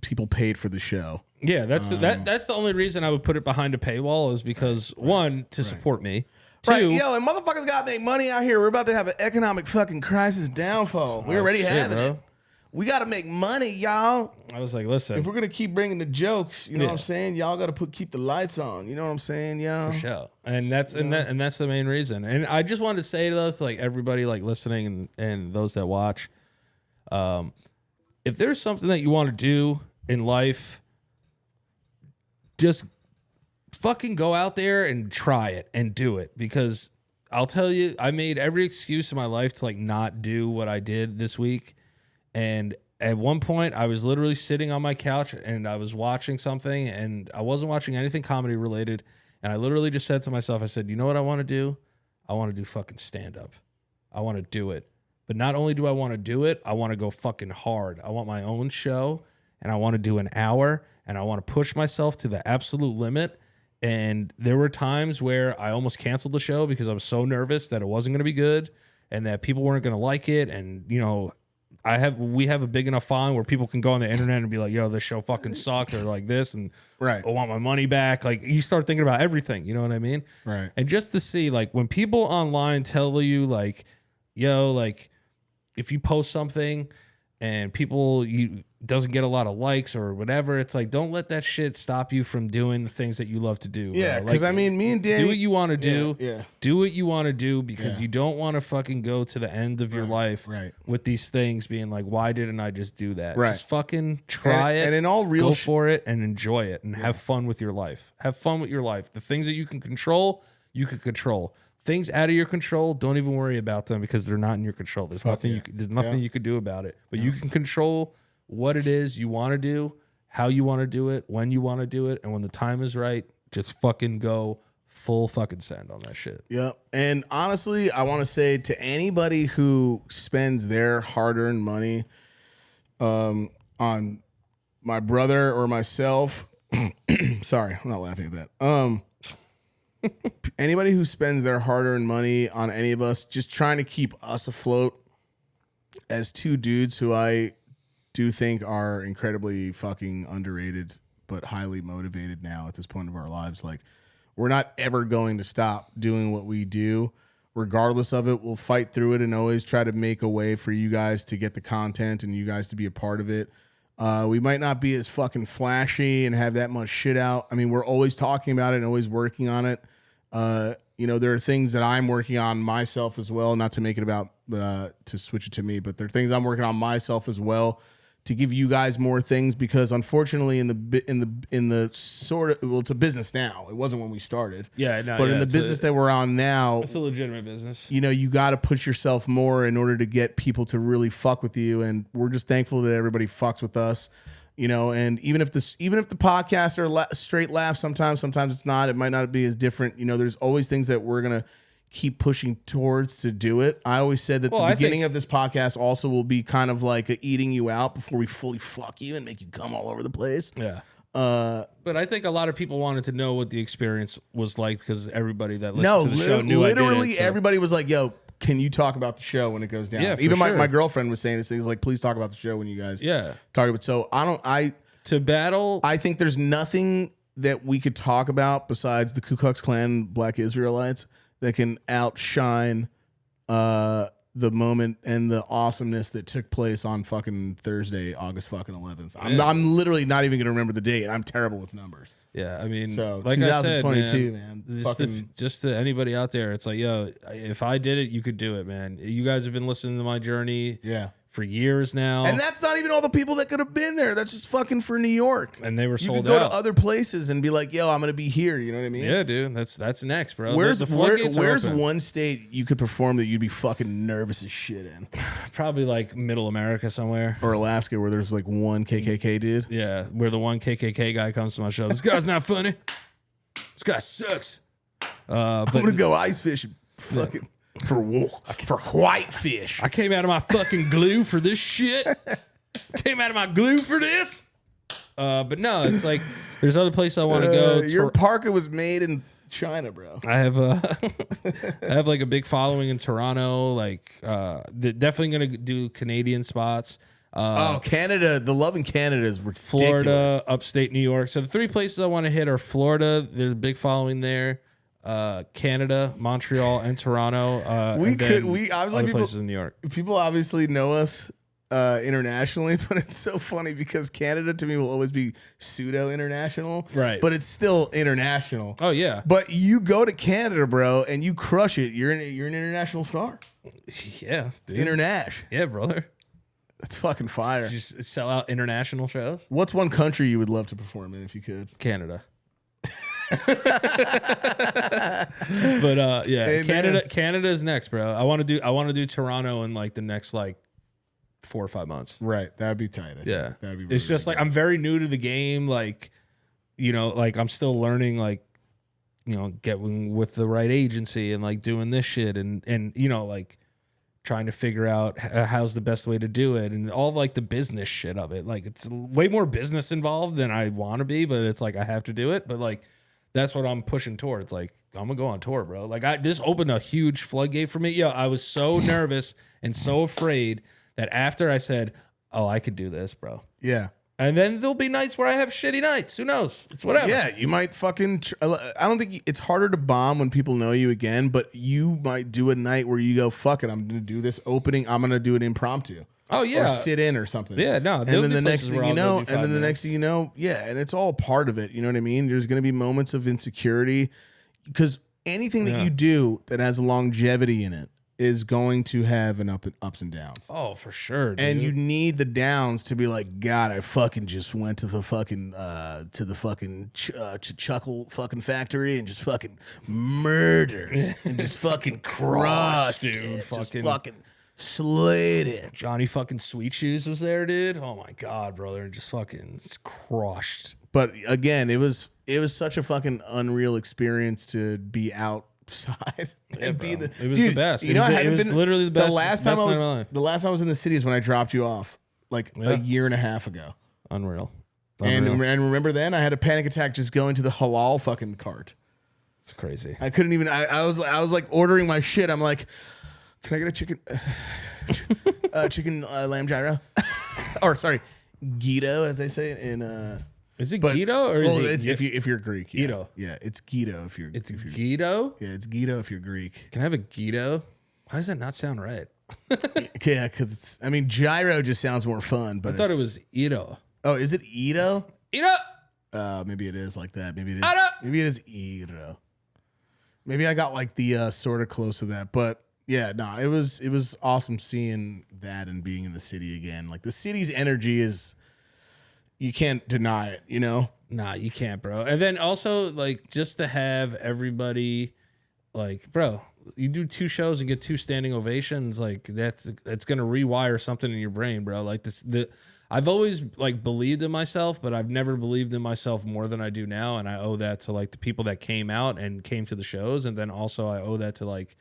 people paid for the show. Yeah, that's the only reason I would put it behind a paywall is because one, to support me. Right, yo, and motherfuckers gotta make money out here. We're about to have an economic fucking crisis downfall. We already having it. We gotta make money, y'all. I was like, listen, if we're gonna keep bringing the jokes, you know what I'm saying? Y'all gotta keep the lights on. You know what I'm saying, y'all? For sure. And that's that's the main reason. And I just wanted to say to us, like everybody like listening and those that watch, if there's something that you want to do in life, just fucking go out there and try it and do it, because I'll tell you, I made every excuse in my life to like not do what I did this week. And at one point I was literally sitting on my couch and I was watching something, and I wasn't watching anything comedy related. And I literally just said to myself, I said, you know what I want to do? I want to do fucking stand up. I want to do it. But not only do I want to do it, I want to go fucking hard. I want my own show, and I want to do an hour, and I want to push myself to the absolute limit. And there were times where I almost canceled the show because I was so nervous that it wasn't going to be good and that people weren't going to like it. And, you know, we have a big enough following where people can go on the internet and be like, yo, this show fucking sucked, or like this, and I want my money back. Like, you start thinking about everything, you know what I mean? Right. And just to see, like, when people online tell you, like, yo, like, if you post something and people doesn't get a lot of likes or whatever, it's like, don't let that shit stop you from doing the things that you love to do. Yeah, because like, I mean, me and Danny, do what you want to do. Yeah. Do what you want to do, because you don't want to fucking go to the end of your life with these things being like, why didn't I just do that? Right. Just fucking try it. And in all real go for it and enjoy it and have fun with your life. Have fun with your life. The things that you can control, you can control. Things out of your control, don't even worry about them, because they're not in your control. There's nothing you could do about it. But you can control what it is you want to do, how you want to do it, when you want to do it, and when the time is right, just fucking go full fucking send on that shit. Yeah. And honestly, I want to say to anybody who spends their hard-earned money on my brother or myself, sorry, I'm not laughing at that. Anybody who spends their hard-earned money on any of us, just trying to keep us afloat as two dudes who I do think are incredibly fucking underrated, but highly motivated now at this point of our lives. Like, we're not ever going to stop doing what we do. Regardless of it, we'll fight through it and always try to make a way for you guys to get the content and you guys to be a part of it. We might not be as fucking flashy and have that much shit out. I mean, we're always talking about it and always working on it. There are things that I'm working on myself as well, not to make it about, to switch it to me, but there are things I'm working on myself as well to give you guys more things, because unfortunately in the sort of, well, it's a business now. It wasn't when we started. Yeah, no, but in the business that we're on now, it's a legitimate business. You got to push yourself more in order to get people to really fuck with you. And we're just thankful that everybody fucks with us. And even if the podcasts are straight laughs, sometimes it's not. It might not be as different. There's always things that we're gonna keep pushing towards to do it. I always said that the beginning of this podcast also will be kind of like a eating you out before we fully fuck you and make you come all over the place. Yeah. But I think a lot of people wanted to know what the experience was like, because everybody that listened to the show knew literally I did it, so. Everybody was like, "Yo, can you talk about the show when it goes down?" Yeah, even sure. my girlfriend was saying this thing. Like, please talk about the show when you guys talk about. So to battle. I think there's nothing that we could talk about besides the Ku Klux Klan Black Israelites that can outshine the moment and the awesomeness that took place on fucking Thursday, August fucking 11th. I'm literally not even gonna remember the date. I'm terrible with numbers. Yeah, I mean, so like 2022, I said, man. Just to anybody out there, it's like, yo, if I did it, you could do it, man. You guys have been listening to my journey, for years now, and that's not even all the people that could have been there. That's just fucking for New York, and they were sold out. You could go to other places and be like, yo, I'm gonna be here. You know what I mean? Yeah, dude. That's next, bro. Where's one state you could perform that you'd be fucking nervous as shit in? Probably like Middle America somewhere, or Alaska, where there's like one KKK dude. Yeah, where the one KKK guy comes to my show. This guy's not funny. This guy sucks. I'm gonna go ice fishing. Fucking. For whitefish. I came out of my fucking glue for this shit. Came out of my glue for this. But no, it's like there's other places I want to go. Your parka was made in China, bro. I have like a big following in Toronto. Like, definitely gonna do Canadian spots. Canada. The love in Canada is ridiculous. Florida, upstate New York. So the three places I want to hit are Florida. There's a big following there. Canada, Montreal, and Toronto. Obviously places in New York. People obviously know us internationally, but it's so funny because Canada to me will always be pseudo international, right? But it's still international. Oh yeah. But you go to Canada, bro, and you crush it. You're an international star. Yeah, it's international. Yeah, brother. That's fucking fire. You just sell out international shows. What's one country you would love to perform in if you could? Canada. But yeah, hey, Canada is next, bro. I want to do Toronto in like the next like 4 or 5 months. Right, that'd be tight. Yeah, that'd be. Really, it's just really like I'm very new to the game. Like, like I'm still learning. Like, getting with the right agency and like doing this shit and like trying to figure out how's the best way to do it and all like the business shit of it. Like it's way more business involved than I want to be, but it's like I have to do it. But like. That's what I'm pushing towards. Like, I'm gonna go on tour, bro. Like, this opened a huge floodgate for me. Yo, I was so nervous and so afraid that after I said, "Oh, I could do this, bro." Yeah. And then there'll be nights where I have shitty nights. Who knows? It's whatever. Yeah, you might fucking. I don't think it's harder to bomb when people know you again, but you might do a night where you go, "Fuck it, I'm gonna do this opening. I'm gonna do it impromptu." Oh yeah, or sit in or something. Yeah, no. And then the next thing you know, yeah, and it's all part of it. You know what I mean? There's going to be moments of insecurity because anything that you do that has longevity in it is going to have ups and downs. Oh, for sure. Dude. And you need the downs to be like, God, I fucking just went to the fucking chuckle fucking factory and just fucking murdered and just fucking crushed, dude. Fucking slayed it. Johnny fucking Sweet Shoes was there, dude. Oh my god, brother, just fucking crushed. But again, it was such a fucking unreal experience to be outside and be the. It was the best. It was literally the best. The last time I was in the city is when I dropped you off, like a year and a half ago. Unreal. And remember then I had a panic attack just going to the halal fucking cart. It's crazy. I couldn't even. I was like ordering my shit. I'm like, can I get a chicken lamb gyro? Or sorry, Guido, as they say it in. Is it Guido or is it if you're Greek? Yeah. Guido. Yeah, it's Guido if you're. It's Guido. Yeah, it's Guido if you're Greek. Can I have a Guido? Why does that not sound right? Yeah, because it's. I mean, gyro just sounds more fun. But I thought it was Ito. Oh, is it Ito? Ito. Maybe it is like that. Maybe it is. Ito. Maybe it is Ito. Maybe I got like the sort of close to that, but yeah, no, it was awesome seeing that and being in the city again. Like the city's energy is, you can't deny it, you know? Nah, you can't, bro. And then also like just to have everybody like, bro, you do 2 shows and get 2 standing ovations, like that's gonna rewire something in your brain, bro. Like I've always like believed in myself, but I've never believed in myself more than I do now, and I owe that to like the people that came out and came to the shows, and then also I owe that to like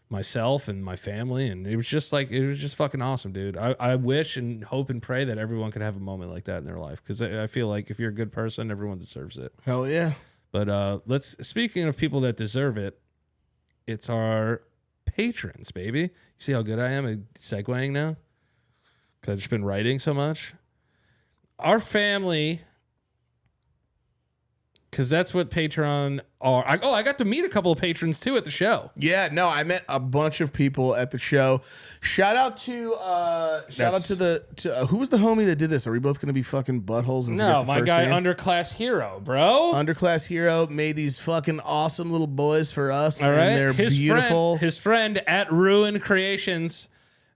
myself and my family, and it was just fucking awesome, dude. I wish and hope and pray that everyone could have a moment like that in their life, because I feel like if you're a good person, everyone deserves it. Hell yeah. But speaking of people that deserve it, it's our patrons, baby. You see how good I am at segueing now? Because I've just been writing so much. Our family, because that's what Patreon are. I got to meet a couple of patrons too at the show. Yeah, no, I met a bunch of people at the show. Shout out to who was the homie that did this? Are we both going to be fucking buttholes? And No, the my first guy, name? Underclass Hero, bro. Underclass Hero made these fucking awesome little boys for us. All right, and they're beautiful. His friend at Ruin Creations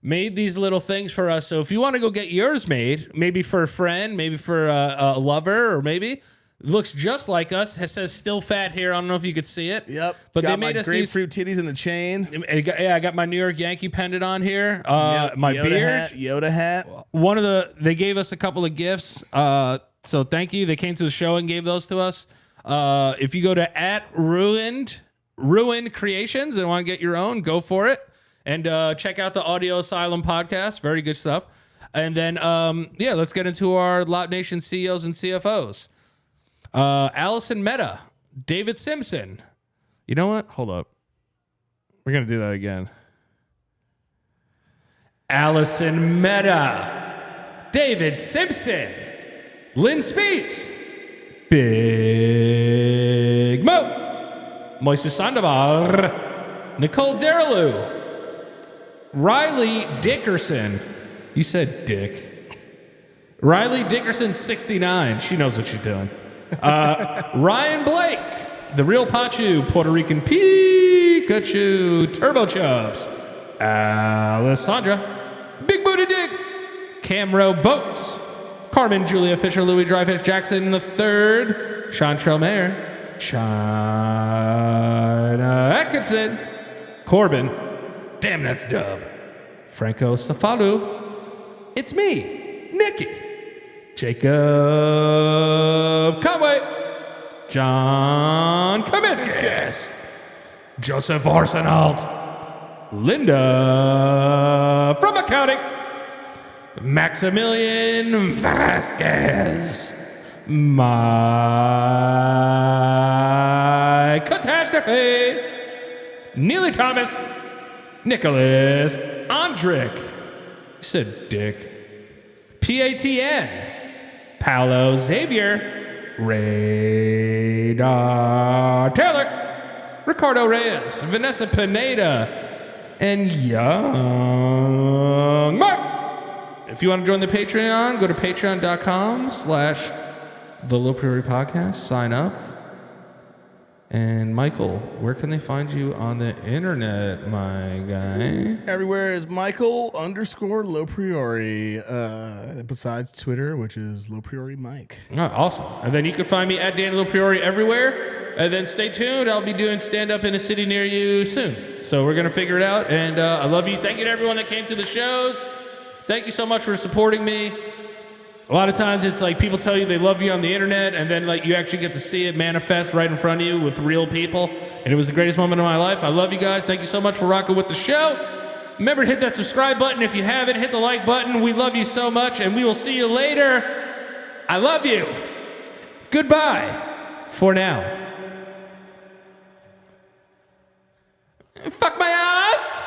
made these little things for us. So if you want to go get yours made, maybe for a friend, maybe for a lover, or maybe looks just like us. It says "still fat" here. I don't know if you could see it. Yep. But got they made my us grapefruit titties in the chain. I got my New York Yankee pendant on here. My Yoda beard. Yoda hat. They gave us a couple of gifts. So thank you. They came to the show and gave those to us. If you go to @Ruin Creations and want to get your own, go for it. And check out the Audio Asylum podcast. Very good stuff. And then, let's get into our Lot Nation CEOs and CFOs. Allison Meta, David Simpson. You know what? Hold up. We're going to do that again. Allison Meta, David Simpson, Lynn Spees, Big Mo, Moises Sandoval, Nicole Derelou, Riley Dickerson. You said Dick. Riley Dickerson, 69. She knows what she's doing. Ryan Blake, The Real Pachu, Puerto Rican Pikachu, Turbo Chubs, Alessandra, Big Booty Diggs, Camro Boats, Carmen Julia Fisher, Louis Dryfish Jackson III, Chantrell Mayer, China Atkinson, Corbin, damn that's dub, Franco Safalu, it's me, Nikki, Jacob Conway, John Kaminsky, Joseph Arsenault, Linda from accounting, Maximilian Vasquez, my catastrophe, Neely Thomas, Nicholas Andrick, you said Dick, PATN, Paolo Xavier, Radar Taylor, Ricardo Reyes, Vanessa Pineda, and Young Mart. If you want to join the Patreon, go to patreon.com/the LoPriore podcast. Sign up. And Michael, where can they find you on the internet, my guy? Everywhere is Michael_LoPriore. Besides Twitter, which is LoPriore Mike. Oh, awesome. And then you can find me at Danny LoPriore everywhere. And then stay tuned. I'll be doing stand-up in a city near you soon. So we're going to figure it out. And I love you. Thank you to everyone that came to the shows. Thank you so much for supporting me. A lot of times it's like people tell you they love you on the internet, and then like you actually get to see it manifest right in front of you with real people. And it was the greatest moment of my life. I love you guys. Thank you so much for rocking with the show. Remember to hit that subscribe button. If you haven't, hit the like button. We love you so much, and we will see you later. I love you. Goodbye for now. Fuck my ass.